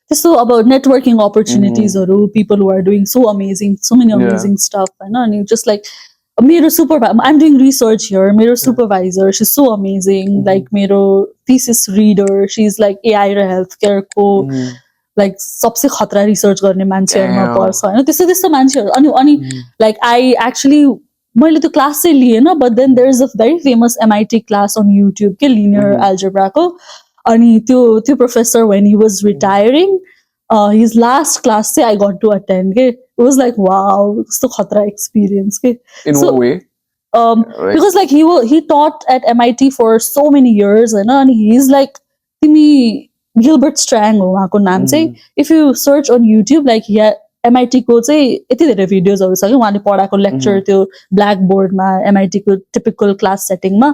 B: त्यस्तो about networking opportunities people who are doing so many amazing stuff, and you just like मेरो supervisor, I'm doing research here, मेरो supervisor, she's so amazing, like मेरो thesis reader, she's like AI र healthcare को like सबसे खतरा research गर्ने मान्छेहरुमा पर्छ हैन, त्यस्तो मान्छेहरु अनि like I actually मैले त्यो क्लास चाहिँ lien, but then there is a very famous MIT class on YouTube के linear algebra को, अनि त्यो professor when he was retiring, his last class चाहिँ I got to attend के, it was like wow, so khatra experience के.
A: In what way?
B: Because like he taught at MIT for so many years, and he's like तिमी Gilbert Strang हो उहाँको नाम चाहिँ, if you search on YouTube, like MIT को चाहिँ यति धेरै भिडियोजहरु छ कि उहाँले पढाएको लेक्चर त्यो ब्ल्याक बोर्डमा MIT को टिपिकल क्लास सेटिङमा,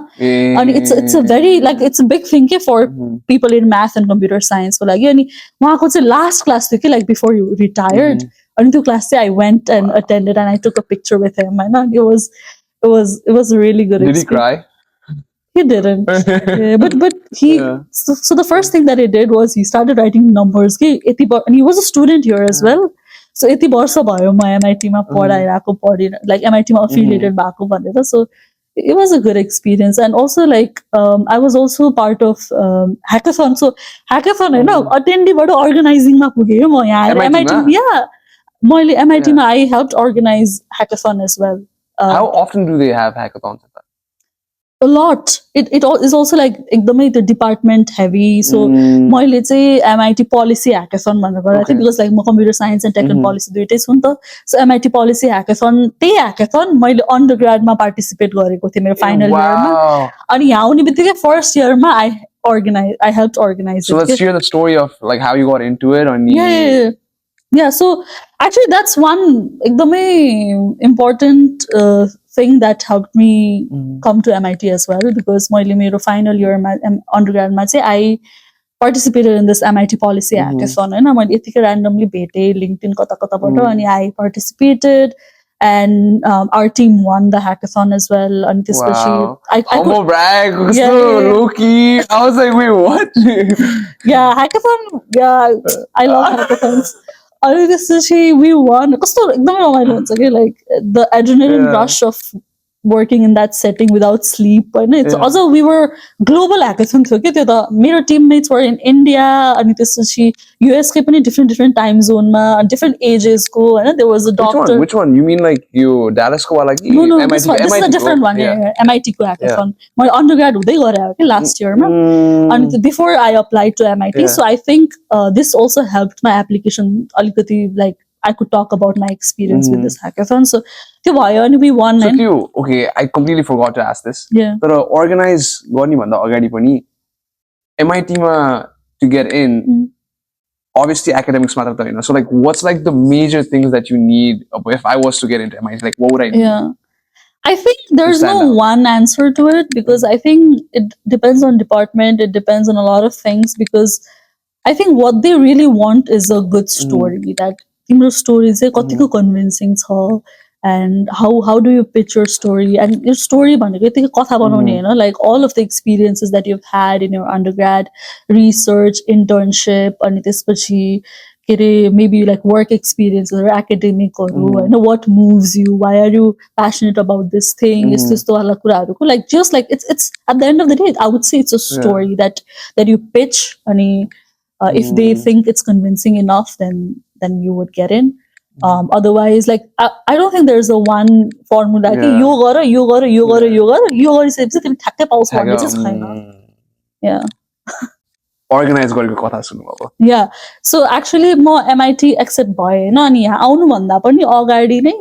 B: अनि it's a very like it's a big thing के for people in math and computer science को लागि, अनि उहाँको चाहिँ लास्ट क्लास थियो कि like before you retired, अनि त्यो क्लास चाहिँ I went and attended and I took a picture with him, and it was a really good experience.
A: Did he cry?
B: He didn't. Yeah, but he so the first thing that he did was he started writing numbers के and he was a student here as well, so यति वर्ष भयो म MIT मा पढाइराको पढिन, like MIT मा affiliated भएको भनेर, so it was a good experience. And also like I was also part of hackathon, so hackathon Hahn attendee बाट organizing मा पुगे म यहाँ MIT yeah मैले MIT मा I helped organize hackathon as well.
A: How often do they have hackathons?
B: A lot. It is also like एकदमै the department heavy, so मैले चाहिँ MIT policy hackathon भनेर गरेको थिएँ, because like म computer science and tech and policy दुईटै छु नि त, so MIT policy hackathon त्यही hackathon मैले undergrad मा participate गरेको थिएँ मेरो final year मा, अनि यहाँ आउने बित्तिकै first year मा I helped organize
A: so
B: it.
A: Let's hear the story of like how you got into it.
B: Yeah, so actually that's one एकदमै important thing that helped me come to MIT as well, because मैले मेरो final year undergrad मा चाहिँ I participated in this MIT policy hackathon, हैन मैले यतिकै randomly भेटे LinkedIn कताबाट, अनि I participated, and our team won the hackathon as well, and त्यसपछि I
A: humble brag, so low-key. I was like, wait, what?
B: Yeah, hackathon, yeah, I love hackathons. अनि त्यसपछि we won. कस्तो एकदमै रमाइलो हुन्छ कि like the adrenaline rush of working in that setting without sleep, Hahn. It's also we were global hackathon थियो के त्यो त, मेरो teammates were in India, अनि त्यसपछि US के पनि different time zone मा, different ages को, हैन. There was a doctor.
A: Which one? You mean like you Dallas को वाला कि?
B: No, this is a different one. MIT को hackathon. मैले undergrad हुँदै गरे हो कि last year मा, अनि before I applied to MIT, so I think this also helped my application अलिकति, like I could talk about my experience with this hackathon. So त्यो भयो अनि we won.
A: So okay, I completely forgot to ask this.
B: Yeah.
A: तर organize गर्ने भन्दा अगाडि पनि MIT मा to get in, obviously academics matter त हैन. So like what's like the major things that you need if I was to get into MIT, like what would I need?
B: Yeah. I think there's
A: stand
B: no
A: out?
B: one answer to it because I think it depends on department. It depends on a lot of things because I think what they really want is a good story. That तिम्रो story चाहिँ कतिको convincing छ and how do you pitch your story and your story भनेको यतिकै कथा बनाउने हैन like all of the experiences that you've had in your undergrad research internship अनि त्यसपछि के अरे maybe like work experiences or academic Hahn what moves you why are you passionate about this thing यस्तो यस्तो वाला कुराहरुको like just like it's at the end of the day I would say it's a story that you pitch अनि if they think it's convincing enough then you would get in otherwise like I don't think there's a one formula कि यो गर यो गर यो गर यो गर यो गरिसकेपछि तिमी ठ्याक्कै पाउँछौ भन्ने चाहिँ छैन yeah
A: अर्गनाइज गरेको कथा सुन्नु अब
B: yeah so actually म MIT एक्सेप्ट भए हैन अनि यहाँ आउनु भन्दा पनि अगाडि नै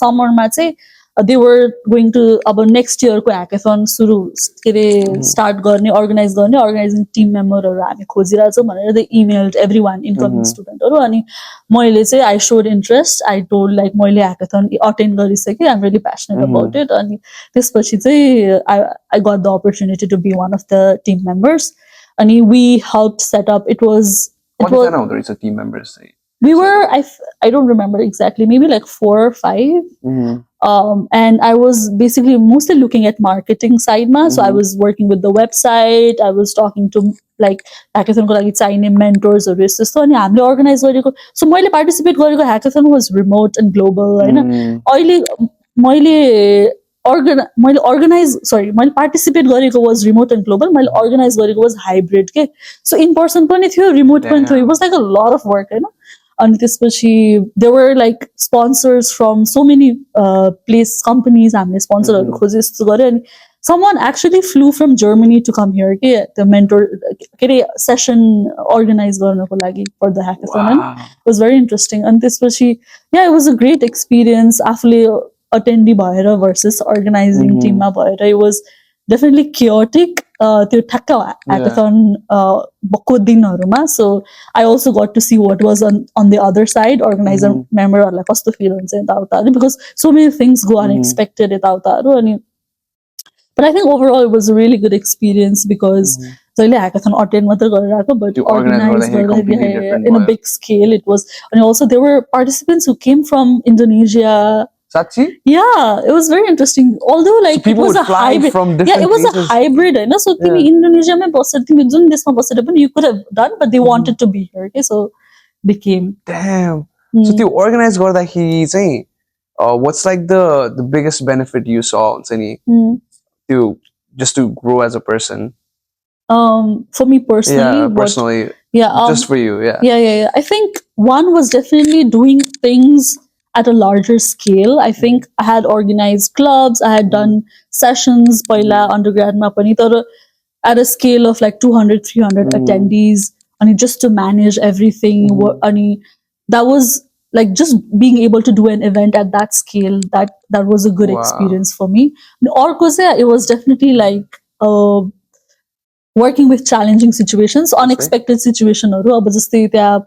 B: समरमा चाहिँ they were going to अब next year को hackathon सुरु के रे स्टार्ट गर्ने अर्गनाइज गर्ने अर्गनाइजिङ टिम मेम्बरहरु हामी खोजिरहेछौं भनेर they emailed everyone incoming studentहरु अनि मैले चाहिँ I showed interest I told like मैले hackathon अटेन्ड गरिसके I'm really passionate about it अनि त्यसपछि चाहिँ I got the opportunity to be one of the team members and we helped set up it was
A: team members
B: we were I don't remember exactly maybe like 4 or 5 and I was basically mostly looking at marketing side ma so I was working with the website I was talking to like hackathon ko लागि चाहिने mentors or यस्तो अनि हामीले organise गरेको so मैले participate गरेको hackathon was remote and global हैन अहिले मैले organize sorry मैले participate गरेको was remote and global मैले organize गरेको was hybrid के so in person पनि थियो remote पनि थियो it was like a lot of work हैन अनि त्यसपछि there were like sponsors from so many place companies हामीले स्पोन्सरहरु खोजे जस्तो गरे अनि someone actually flew from Germany to come here के the mentor के रे session organize गर्नको लागि for the hackathon it was very interesting and त्यसपछि yeah it was a great experience आफुले attendee भएर versus organizing team मा भएर it was definitely chaotic त्यो ठ्याक्क hackathon बक्को दिनहरुमा so I also got to see what was on the other side organizer memberहरुलाई कस्तो feel हुन्छ यताउता because so many things go unexpected यताउताहरु अनि but I think overall it was a really good experience because जहिले hackathon attend मात्र गरिरहेको but organized in a big scale it was and also there were participants who came from Indonesia
A: Sachi?
B: Yeah, it was very interesting. Although, like,
A: so it
B: was a hybrid.
A: From different
B: it was
A: places.
B: a hybrid. You know? So, in Indonesia, you could have done, but they wanted to be here. Okay? So, they came.
A: Damn. So, to organize what's like the biggest benefit you saw to just to grow as a person?
B: For me personally.
A: Yeah, personally. Just for you,
B: Yeah. I think one was definitely doing things at a larger scale. I think I had organized clubs, I had done sessions पहिला undergrad मा पनि तर at a scale of like 200 300 attendees and just to manage everything and that was like just being able to do an event at that scale that was a good experience for me. And it was definitely like working with challenging situations unexpected situationहरु अब जस्तै त्यहाँ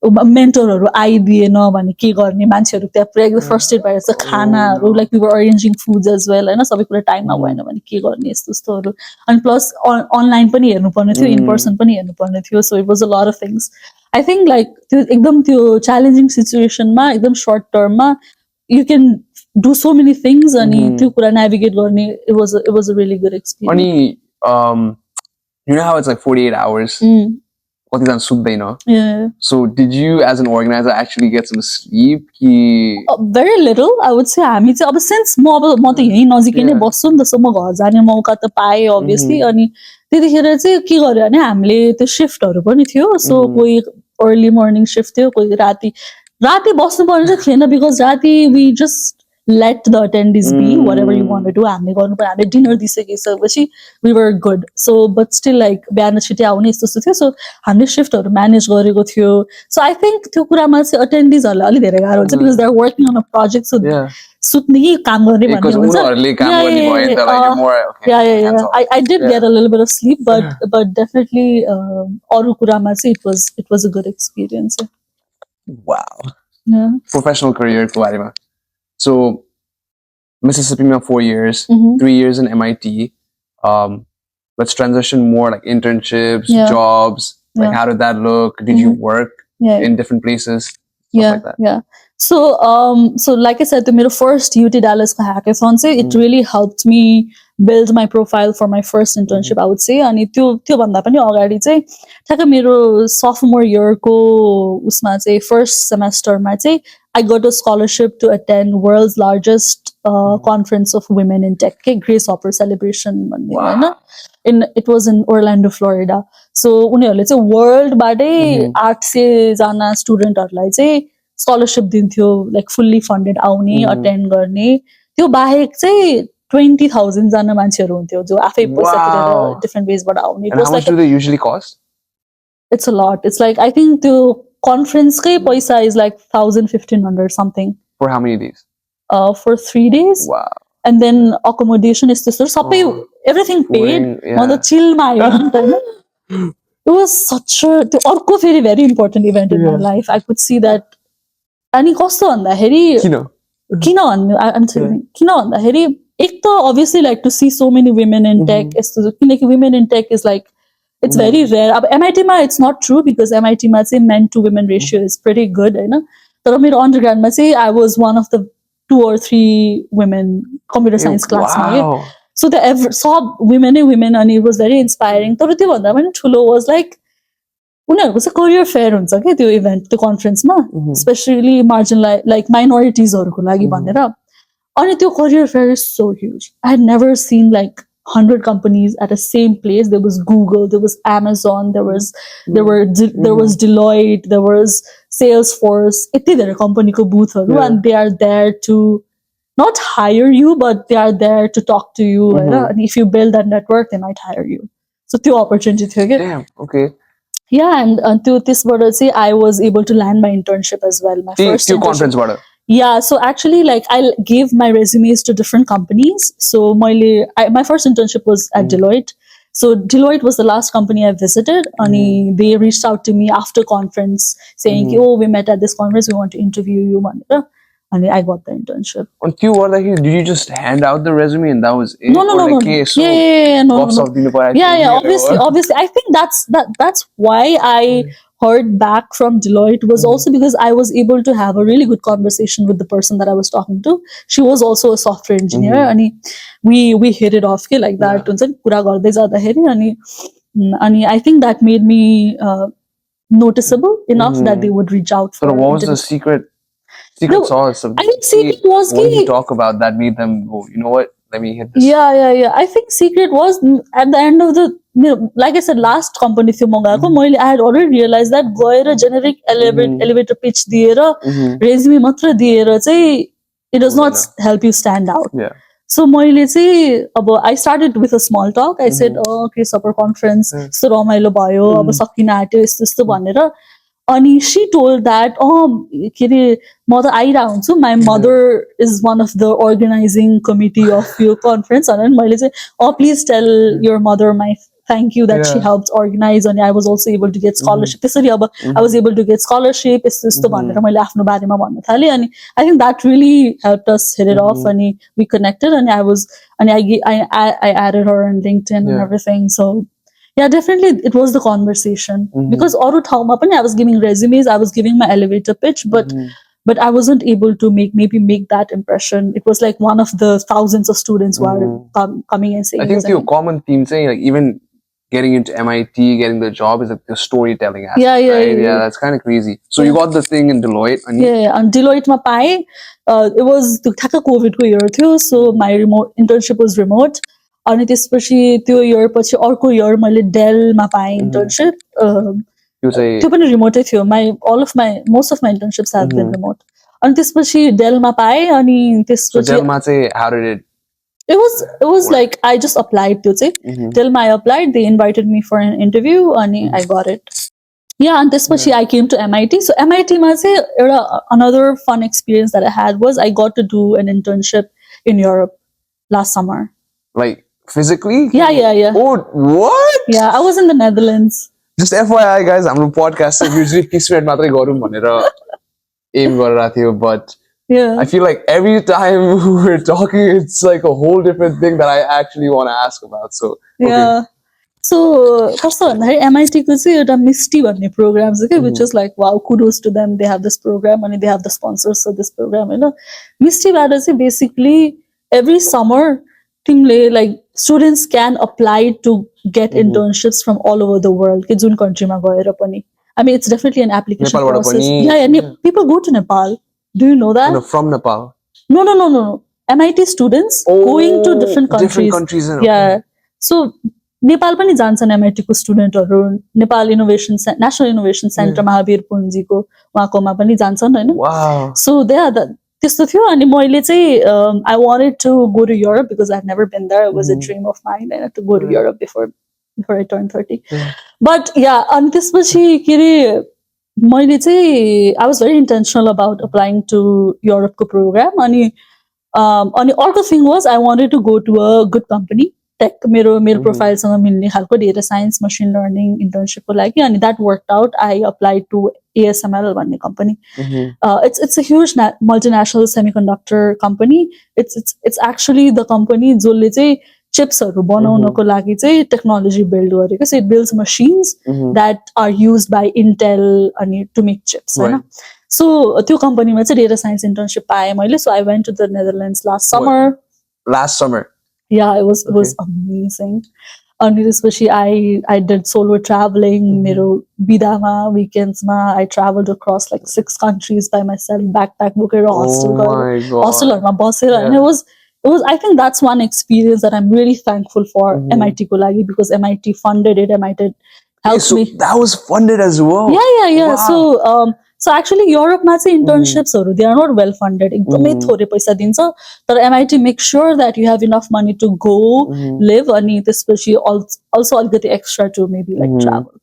B: मेन्टरहरु आइदिएन भने के गर्ने मान्छेहरु त्यहाँ पुरै frustrate भएर छ खानाहरु like we were arranging foods as well हैन सबै कुरा टाइममा भएन भने के गर्ने यस्तो यस्तोहरु अनि प्लस अनलाइन पनि हेर्नु पर्ने थियो इन पर्सन पनि हेर्नु पर्ने थियो so it was a lot of things I think like त्यो एकदम त्यो च्यालेन्जिङ सिचुएसनमा एकदम सर्ट टर्ममा you can do so many things अनि त्यो कुरा नेभिगेट गर्ने it was a really good experience
A: अनि you know how it's like 48 hours So did you as an organizer actually get some sleep?
B: Very little I would say हामी चाहिँ अब since म त यही नजिकै नै बस्छु नि त सो म घर जाने मौका त पाएँ obviously अनि त्यतिखेर चाहिँ के गर्यो भने हामीले त्यो शिफ्टहरु पनि थियो सो कोही अर्ली मर्निङ शिफ्ट थियो कोही राति बस्नु पर्ने चाहिँ थिएन बिकज राति we just let the attendees be whatever you want to do हामीले गर्नु पर्यो हामीले डिनर दिइसकेपछि we were good so but still like बिहान छिटै आउने यस्तो थियो सो हामीले शिफ्टहरु म्यानेज गरेको थियो सो आई थिंक त्यो कुरामा चाहिँ अटेन्डिजहरुलाई अलि धेरै गाह्रो हुन्छ because they are working on a project so सुत्ने कि काम गर्ने भन्ने हुन्छ I did get a little bit of sleep but definitely अरु कुरामा चाहिँ it was a good experience.
A: Wow. Professional career को बारेमा So Mississippi 4 years, 3 years in MIT. Let's transition more like internships, jobs. Like how did that look? Did you work in different places? Stuff like that.
B: Yeah. So like I said, the first UT Dallas hackathon, it really helped me build my profile for my first internship, I would say. And त्यो भन्दा पनि अगाडि चाहिँ ठ्याक्क मेरो sophomore year को उसमा चाहिँ first semester मा चाहिँ I got a scholarship to attend world's largest conference of women in tech, Grace Hopper celebration भन्ने हैन. It was in Orlando, Florida. So उनीहरुले चाहिँ world बाटै 800 जना स्टुडेन्टहरुलाई चाहिँ स्कलरशिप दिन्थ्यो, लाइक फुल्ली फन्डेड आउने अटेन्ड गर्ने. त्यो बाहेक चाहिँ 20,000 जना मान्छेहरु हुन्थ्यो जो आफै पैसा तिरेर डिफरेन्ट वेजबाट आउने.
A: And how much do they usually cost?
B: It's a lot. It's like I think त्यो कन्फरेन्सकै पैसा is like 1,000-1,500 something.
A: For how many days?
B: For 3 days.
A: Wow.
B: And then accommodation is this सबै everything paid. मतलब चिलमा आयो. It was such a अर्को फेरि very important event in my life. I could see that. अनि कस्तो भन्दाखेरि किन भन्दाखेरि एक त obviously like to see so many women in tech यस्तो किनकि women in tech is like it's very rare. अब MIT मा it's not true because MIT मा चाहिँ men to women ratio is pretty good हैन. तर मेरो undergrad मा चाहिँ I was one of the 2 or 3 women computer science class मा. So the saw women and it was very inspiring. तर त्यो भन्दा पनि ठुलो was like उनीहरुको चाहिँ करियर फेयर हुन्छ के त्यो इभेन्ट, त्यो कन्फरेन्समा, स्पेशली मार्जिनलाइज लाइक माइनोरिटिजहरुको लागि भनेर. अनि त्यो career fair is so huge. I had never seen like 100 companies at the same place. There was Google, there was Amazon, there was Deloitte, there was Salesforce. यति धेरै कम्पनीको बुथहरु and they are there to not hire you but they are there to talk to you Hahn. And if you build that network they might hire you. So त्यो opportunity थियो के.
A: Damn, okay.
B: Yeah, and to this say I was able to land my internship as well. My first
A: conference water.
B: Yeah, so actually like I gave my resumes to different companies. So my first internship was at Deloitte. So Deloitte was the last company I visited and they reached out to me after conference saying, oh, we met at this conference, we want to interview you. And I got the internship.
A: On Q, did you just hand out the resume and that was it?
B: No. No. Obviously. I think that's why I heard back from Deloitte was also because I was able to have a really good conversation with the person that I was talking to. She was also a software engineer and we hit it off like that. And I think that made me noticeable enough that they would reach out for.
A: So what was the secret sauce of
B: I think secret was
A: what you talk about that made them go, you know what, let me hit this.
B: Yeah. I think secret was at the end of the, like I said, last company थियो मगाएको मैले I had already realized that गएर generic elevator pitch दिएर resume मात्र दिएर चाहिँ it does not help you stand out. So मैले चाहिँ अब I started with a small talk. I said Grace Hopper conference यस्तो रमाइलो भयो अब सकिन आट्यो यस्तो भनेर. And she told that, के अरे म त आइरहेको हुन्छु, my mother is one of the organizing committee of your conference. And मैले चाहिँ please tell your mother my thank you that she helped organize and I was also able to get scholarship. त्यसरी अब I was able to get scholarship यस्तो भनेर मैले आफ्नो बारेमा भन्न थाले. अनि I think that really helped us hit it off and we connected and I added her on LinkedIn and everything. So yeah, definitely it was the conversation because aru thauma pani I was giving resumes, I was giving my elevator pitch, but I wasn't able to make that impression. It was like one of the thousands of students who are coming and saying.
A: I think the common theme saying like even getting into MIT, getting the job is like the storytelling aspect. Yeah, that's kind of crazy. So you got the thing in Deloitte.
B: And Deloitte ma pae. It was the COVID ko year थियो, so my internship was remote. अनि त्यसपछि त्यो year पछि अर्को year मैले डेलमा पाएँ internship. त्यो पनि रिमोटै थियो. Most of my internships have been remote. अनि त्यसपछि डेलमा पाएँ अनि त्यसपछि
A: डेलमा चाहिँ how did
B: it was like I just applied to चाहिँ डेलमा I applied, they invited me for an interview अनि I got it. Yeah, and त्यसपछि I came to MIT. So MIT मा चाहिँ एउटा another fun experience that I had was I got to do an internship in Europe last summer.
A: Like physically?
B: Yeah.
A: Oh, what?
B: Yeah, I was in the Netherlands.
A: Just FYI, guys, I'm a podcaster. Usually, 30 minutes मात्रै गरौँ भनेर aim गरिरहेको थियो, but
B: Yeah.
A: I feel like every time we're talking, it's like a whole different thing that I actually want to ask about. So, okay.
B: Yeah. So, कस्तो भन्दाखेरि MIT को चाहिँ एउटा मिस्टी भन्ने प्रोग्राम छ कि which is like wow, kudos to them, they have this program and they have the sponsors for this program, you know. मिस्टीबाट चाहिँ basically every summer तिमीले like students can apply to get internships from all over the world कि जुन countryमा गएर पनि. I mean, it's definitely an application
A: Nepalबाट
B: process.
A: पनि,
B: Yeah, people go to Nepal. Do you know that?
A: No, from Nepal.
B: No. MIT students going to different countries.
A: Different countries.
B: Yeah. So Nepal पनि जान्छन् MIT को स्टुडेन्टहरु Nepal innovation national innovation centre Mahavir पुन्जीको उहाँकोमा पनि जान्छन् हैन
A: Wow.
B: So there त्यस्तो थियो अनि मैले चाहिँ I wanted to go to Europe because I've never been there. It was a dream of mine and I had to go to Europe before I turned 30. But yeah, अनि त्यसपछि के रे मैले चाहिँ I was very intentional about applying to Europe को program अनि अर्को thing was I wanted to go to a good company. Tech मेरो प्रोफाइलसँग मिल्ने खालको डेटा साइन्स मसिन लर्निङ इन्टर्नशिपको लागि अनि that worked out. I applied to ASML भन्ने company. It's a huge multinational semiconductor company. It's actually the company जसले चाहिँ चिप्सहरु बनाउनको लागि चाहिँ टेक्नोलोजी बिल्ड गरेको. So it builds machines that are used by Intel अनि to make chips हैन. So त्यो कम्पनीमा चाहिँ डेटा साइन्स इन्टर्नशिप पाएँ मैले. So I went to the Netherlands last summer.
A: Last summer.
B: Yeah, it was amazing. And especially I did solo traveling. Mero bidama weekends ma I traveled across like 6 countries by myself, backpack book hostel ma basera, and it was I think that's one experience that I'm really thankful for MIT ko lagi because MIT funded it. MIT helped me.
A: That was funded as well.
B: Yeah.
A: Wow.
B: So actually Europe ma चाहिँ internships they are not well funded. एकदमै थोरै पैसा दिन्छ तर MIT makes sure that you have enough money to go live अनि त्यसपछि also अलिकति extra to maybe like travel.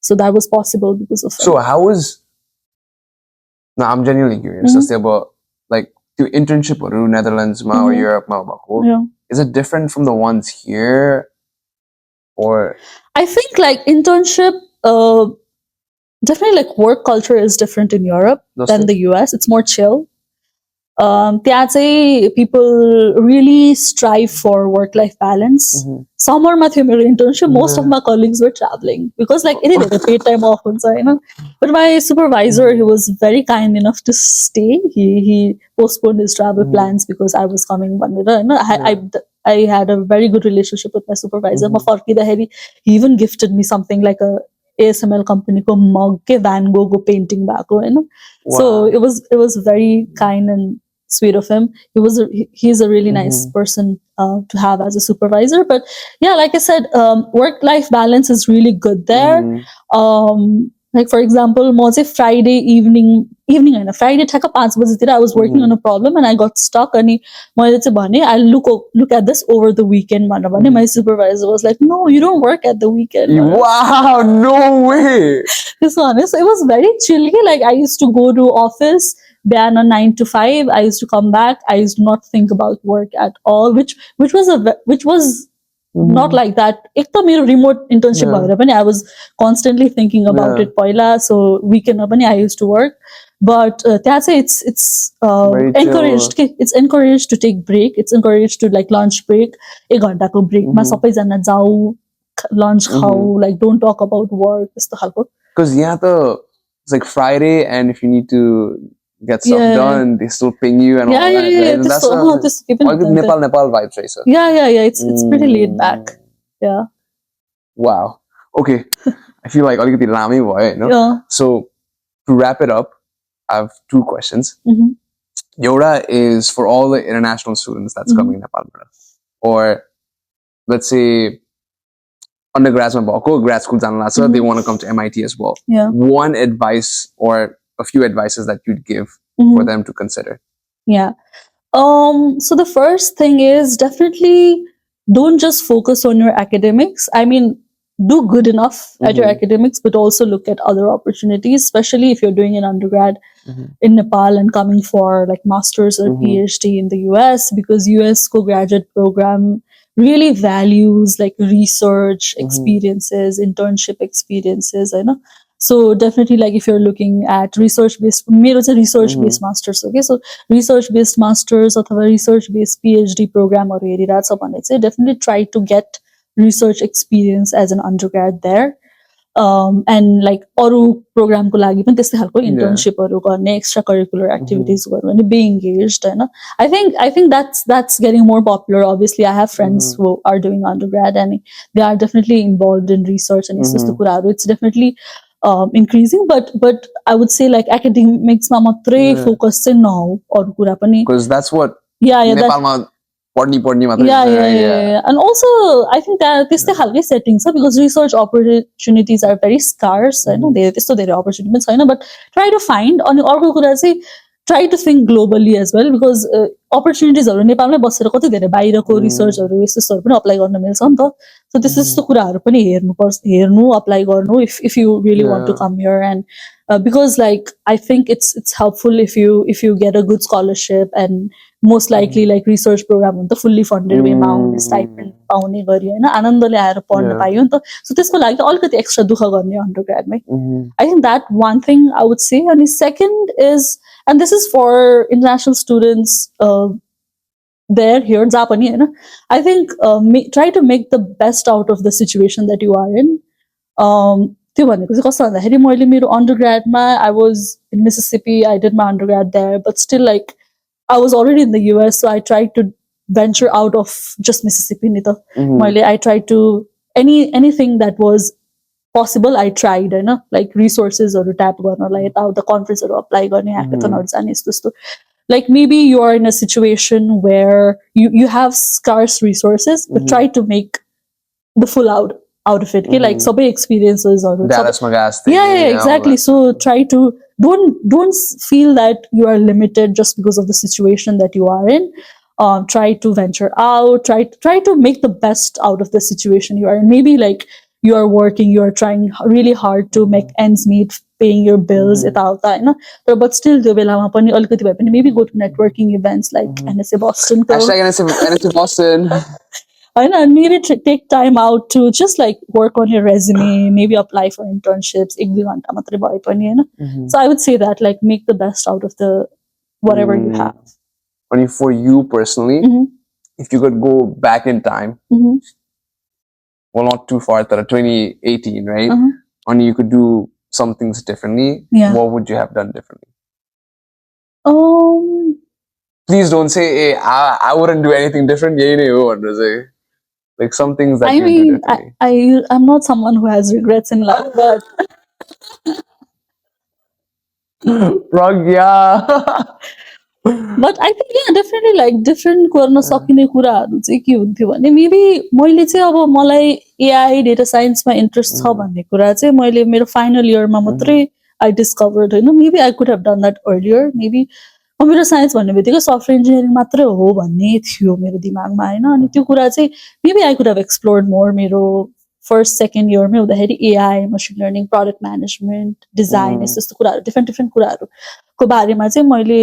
B: So that was possible because of
A: So how was Now I'm genuinely curious about like the internship or Netherlands ma or Europe ma is it different from the ones here or
B: I think like internship definitely like work culture is different in Europe than the US. It's more chill. त्यहाँ चाहिँ people really strive for work-life balance. Summer ma थियो मेरो internship. Most of my colleagues were traveling because like it is a paid time off हुन्छ हैन. But my supervisor, he was very kind enough to stay. He postponed his travel plans because I was coming भनेर हैन. I had a very good relationship with my supervisor. म फर्किँदाखेरि he even gifted me something like a ASML company ko mug ke Van Gogh painting bako, you know. So it was very kind and sweet of him. He's a really nice person to have as a supervisor. But yeah, like I said, work-life balance is really good there. Like for example, Friday evening and Friday ठ्याक्क 5 बजेतिर I was working on a problem and I got stuck and मैले चाहिँ भने I look at this over the weekend भनेर भने my supervisor was like, no, you don't work at the weekend.
A: Wow, no way.
B: This one is, it was very chilly. Like I used to go to office Bihan 9 to 5. I used to come back. I used to not think about work at all, which was not like that. एक त मेरो remote internship भएर पनि I was constantly thinking about it पहिला. So weekend पनि I used to work. But त्यहाँ चाहिँ it's encouraged. It's encouraged to take break. It's encouraged to like lunch break. 1 घण्टाको break मा सबैजना जाऊ lunch खाऊ. Like don't talk about work. त्यस्तो खालको.
A: Because it's like Friday and if you need to get stuff done, they still ping you and all that.
B: Yeah.
A: That's Nepal vibes, right? So.
B: Yeah. It's pretty laid back. Yeah.
A: Wow. Okay. I feel like I'll get the lami boy, you know?
B: Yeah.
A: So to wrap it up, I have 2 questions. Yoda is for all the international students that's coming in Nepal. Or let's say undergrads grad school they want to come to MIT as well.
B: Yeah.
A: One advice or a few advices that you'd give for them to consider.
B: Yeah. So the first thing is definitely don't just focus on your academics. I mean, do good enough at your academics, but also look at other opportunities, especially if you're doing an undergrad in Nepal and coming for like master's or PhD in the US, because US co-graduate program really values like research experiences, internship experiences, you know. So definitely, like if you're looking at research-based, मेरो चाहिँ research-based masters okay, so research-based masters अथवा research-based PhD programहरू हेरिरहेछ भने चाहिँ definitely try to get research experience as an undergrad there. And like अरू प्रोग्रामको लागि पनि त्यस्तै खालको इन्टर्नसिपहरू गर्ने एक्स्ट्रा करिकुलर एक्टिभिटिज गर्नु अनि बी इङ्गेज्ड होइन I think that's getting more popular. Obviously, I have friends who are doing undergrad and they are definitely involved in research and यस्तो कुराहरू it's definitely increasing, but I would say like academics मा मात्रै focus चाहिँ नहो अरू कुरा पनि
A: because that's what
B: Nepalमा
A: पढ्नी मात्रै
B: yeah. And also I think that त्यस्तै खालकै सेटिङ छ because research opportunities are very scarce होइन त्यस्तो धेरै opportunity पनि छैन, but try to find. अनि अर्को कुरा चाहिँ try to think globally as well because opportunities-हरु नेपालमै बसेर कति धेरै बाहिरको रिसर्चहरु यस्तोहरु पनि अप्लाई गर्न मिल्छ नि त. So त्यस्तो कुराहरु पनि हेर्नु अप्लाई गर्नु if you really want to come here. And because like I think it's helpful if you get a good scholarship and most likely like research program हुन्छ fully funded way मा आउने stipend पाउने गरी हैन आनन्दले आएर पढ्न पाइयो नि त. So त्यसको लागि अलिकति एक्स्ट्रा दुःख गर्ने undergrad my. I think that one thing I would say. And the second is, and this is for international students there here जहाँ पनि हैन, I think try to make the best out of the situation that you are in. त्यो भनेको चाहिँ कस्तो भन्दाखेरि मैले मेरो undergradमा I was in Mississippi, I did my undergrad there, but still like I was already in the US, so I tried to venture out of just Mississippi ni ta. I tried to anything that was possible I tried, you know, like resources or tap garnalai yata the conference or apply गर्ने hackathon हरु जाने यस्तो. Like maybe you are in a situation where you have scarce resources, but try to make the full out of it. Okay? Like sabai experiences or
A: Dallas Magas.
B: Yeah, exactly. So try to don't feel that you are limited just because of the situation that you are in. Try to venture out. Try to make the best out of the situation you are in. Maybe like you are working, you are trying really hard to make ends meet, paying your bills, but still the belama pani alikati bhaye pani maybe go to networking events like NSA Boston.
A: #NSA Boston.
B: And maybe take time out to just like work on your resume, maybe apply for internships. So I would say that like make the best out of the whatever you have.
A: Only for you personally, if you could go back in time, well, not too far, 2018, right? Only you could do some things differently. What would you have done differently? Please don't say, hey, I wouldn't do anything different. Like some things that
B: I
A: you
B: mean,
A: do differently.
B: I'm not someone who has regrets in life, but
A: Pragya.
B: But I think definitely like different गर्न सकिने कुराहरु चाहिँ के हुन्थ्यो भने maybe मैले चाहिँ अब मलाई AI data science मा इन्ट्रेस्ट छ भन्ने कुरा चाहिँ मैले मेरो फाइनल इयरमा मात्रै I discovered Hahn. Maybe I could have done that earlier. Maybe computer science भन्ने बित्तिकै software engineering मात्रै हो भन्ने थियो मेरो दिमागमा हैन. अनि त्यो कुरा चाहिँ maybe I could have explored more मेरो first second year मै हुँदाखेरि AI, machine learning, product management, design यस्तो कुराहरु different कुराहरु को बारेमा चाहिँ मैले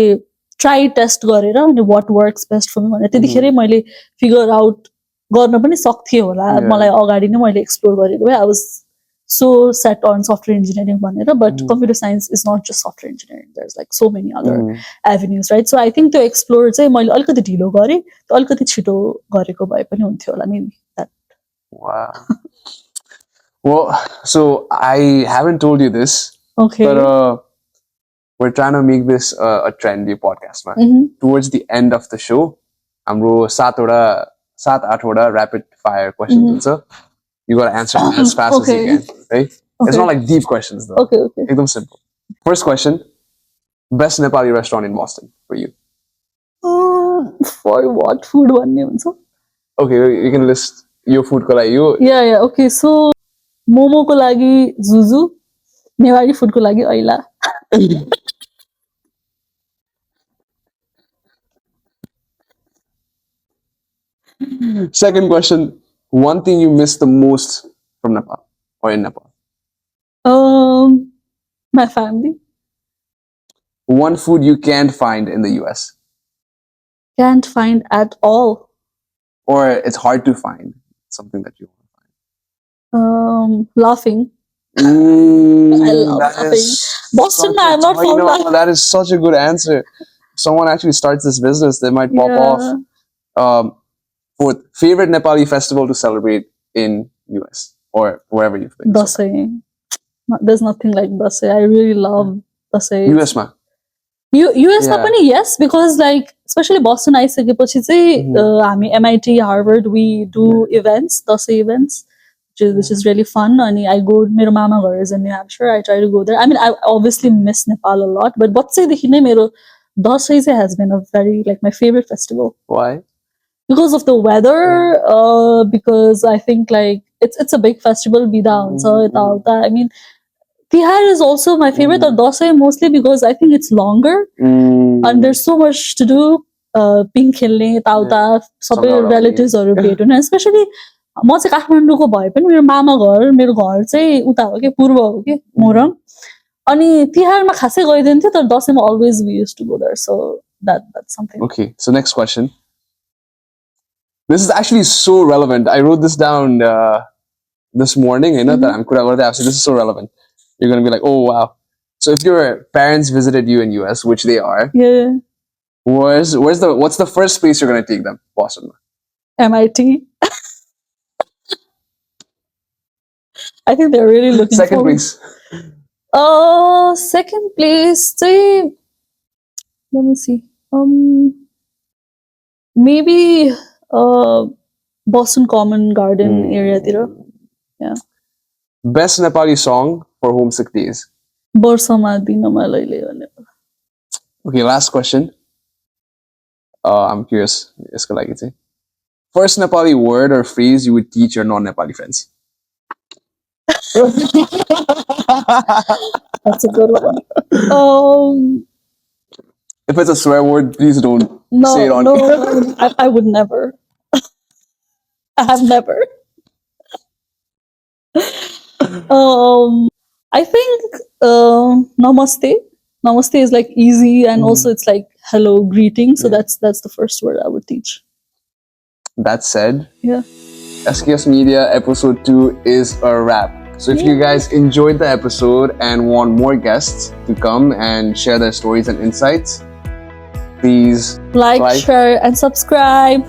B: try test गरेर अनि what works best for me भने त्यतिखेरै मैले figure out गर्न पनि सक्थे होला. मलाई अगाडि नै मैले explore गरेको भए I was so set on software engineering भनेर, but computer science is not just software engineering. There's like so many other avenues, right? So I think to explore चाहिँ मैले अलिकति ढिलो गरे, अलिकति छिटो गरेको भए पनि हुन्थ्यो होला maybe that.
A: Wow. Well, so I haven't told you this.
B: Okay.
A: But we're trying to make this a trendy podcast, man. Towards the end of the show, I'm 7-8 rapid fire questions. You gotta answer as fast as you can, right? Okay. It's not like deep questions though.
B: Okay.
A: Ekdam simple. First question: best Nepali restaurant in Boston for you?
B: For what food one name?
A: Okay, you can list your food ko लागि.
B: Yeah. Okay, so momo ko लागि Zuzu, Nepali food ko लागि Aila.
A: Second question: one thing you miss the most from Nepal or in Nepal?
B: My family.
A: One food you can't find in the US?
B: Can't find at all.
A: Or it's hard to find something that you want to find?
B: Laughing. I love
A: that
B: nothing.
A: is
B: Boston,
A: such a-
B: I'm not
A: I
B: from
A: know,
B: that.
A: that is such a good answer. If someone actually starts this business, they might pop
B: Yeah.
A: off. Fourth, favorite Nepali festival to celebrate in US or wherever you've been. So,
B: Dasai. There's nothing like Dasai. I really love Dasai.
A: US ma.
B: US मा
A: Yeah.
B: पनि yes, because like especially Boston आइसकेपछि चाहिँ हामी MIT, Harvard, we do events, Dashain events, which is really fun. And I go, मेरो मामा घर is in New Hampshire. I try to go there. I mean, I obviously miss Nepal a lot, but बच्चैदेखि नै मेरो दसैँ चाहिँ has been a very like my favorite festival.
A: Why?
B: Because of the weather, because I think like it's a big festival, बिदा हुन्छ यताउता. I mean, Tihar is also my favorite, or Dasai mostly because I think it's longer and there's so much to do. Pink खेल्ने यताउता सबै relatives-हरु भेट हुने, especially म चाहिँ काठमाडौँको भए पनि मेरो मामा घर, मेरो घर चाहिँ उता हो के, पूर्व हो के, मोरङ. अनि तिहारमा खासै गइदैन थियो, तर दसैँमा always we used to go there, so that's something.
A: Okay, so next question. This is actually so relevant. I wrote this down this morning. This is so relevant. You're gonna be like, oh wow. So if your parents visited you in US, which they are,
B: Yeah,
A: what's the first place you're gonna take them? Boston.
B: MIT. I think they're really looking
A: Second
B: forward.
A: place.
B: Second place, say, let me see. Maybe Boston Common Garden area there. Yeah.
A: Best Nepali song for homesick days.
B: वर्षमा दिनमा लैले भने.
A: Okay, last question. I'm curious. यसको लागि चाहिँ. First Nepali word or phrase you would teach your non-Nepali friends.
B: That's a good one.
A: If it's a swear word, please don't say it on.
B: No, I would never. I have never. I think namaste. Namaste is like easy, and also it's like hello, greeting. So that's the first word I would teach.
A: That said,
B: Yeah.
A: SKS Media episode 2 is a wrap. So if you guys enjoyed the episode and want more guests to come and share their stories and insights, please
B: Like, share, and subscribe.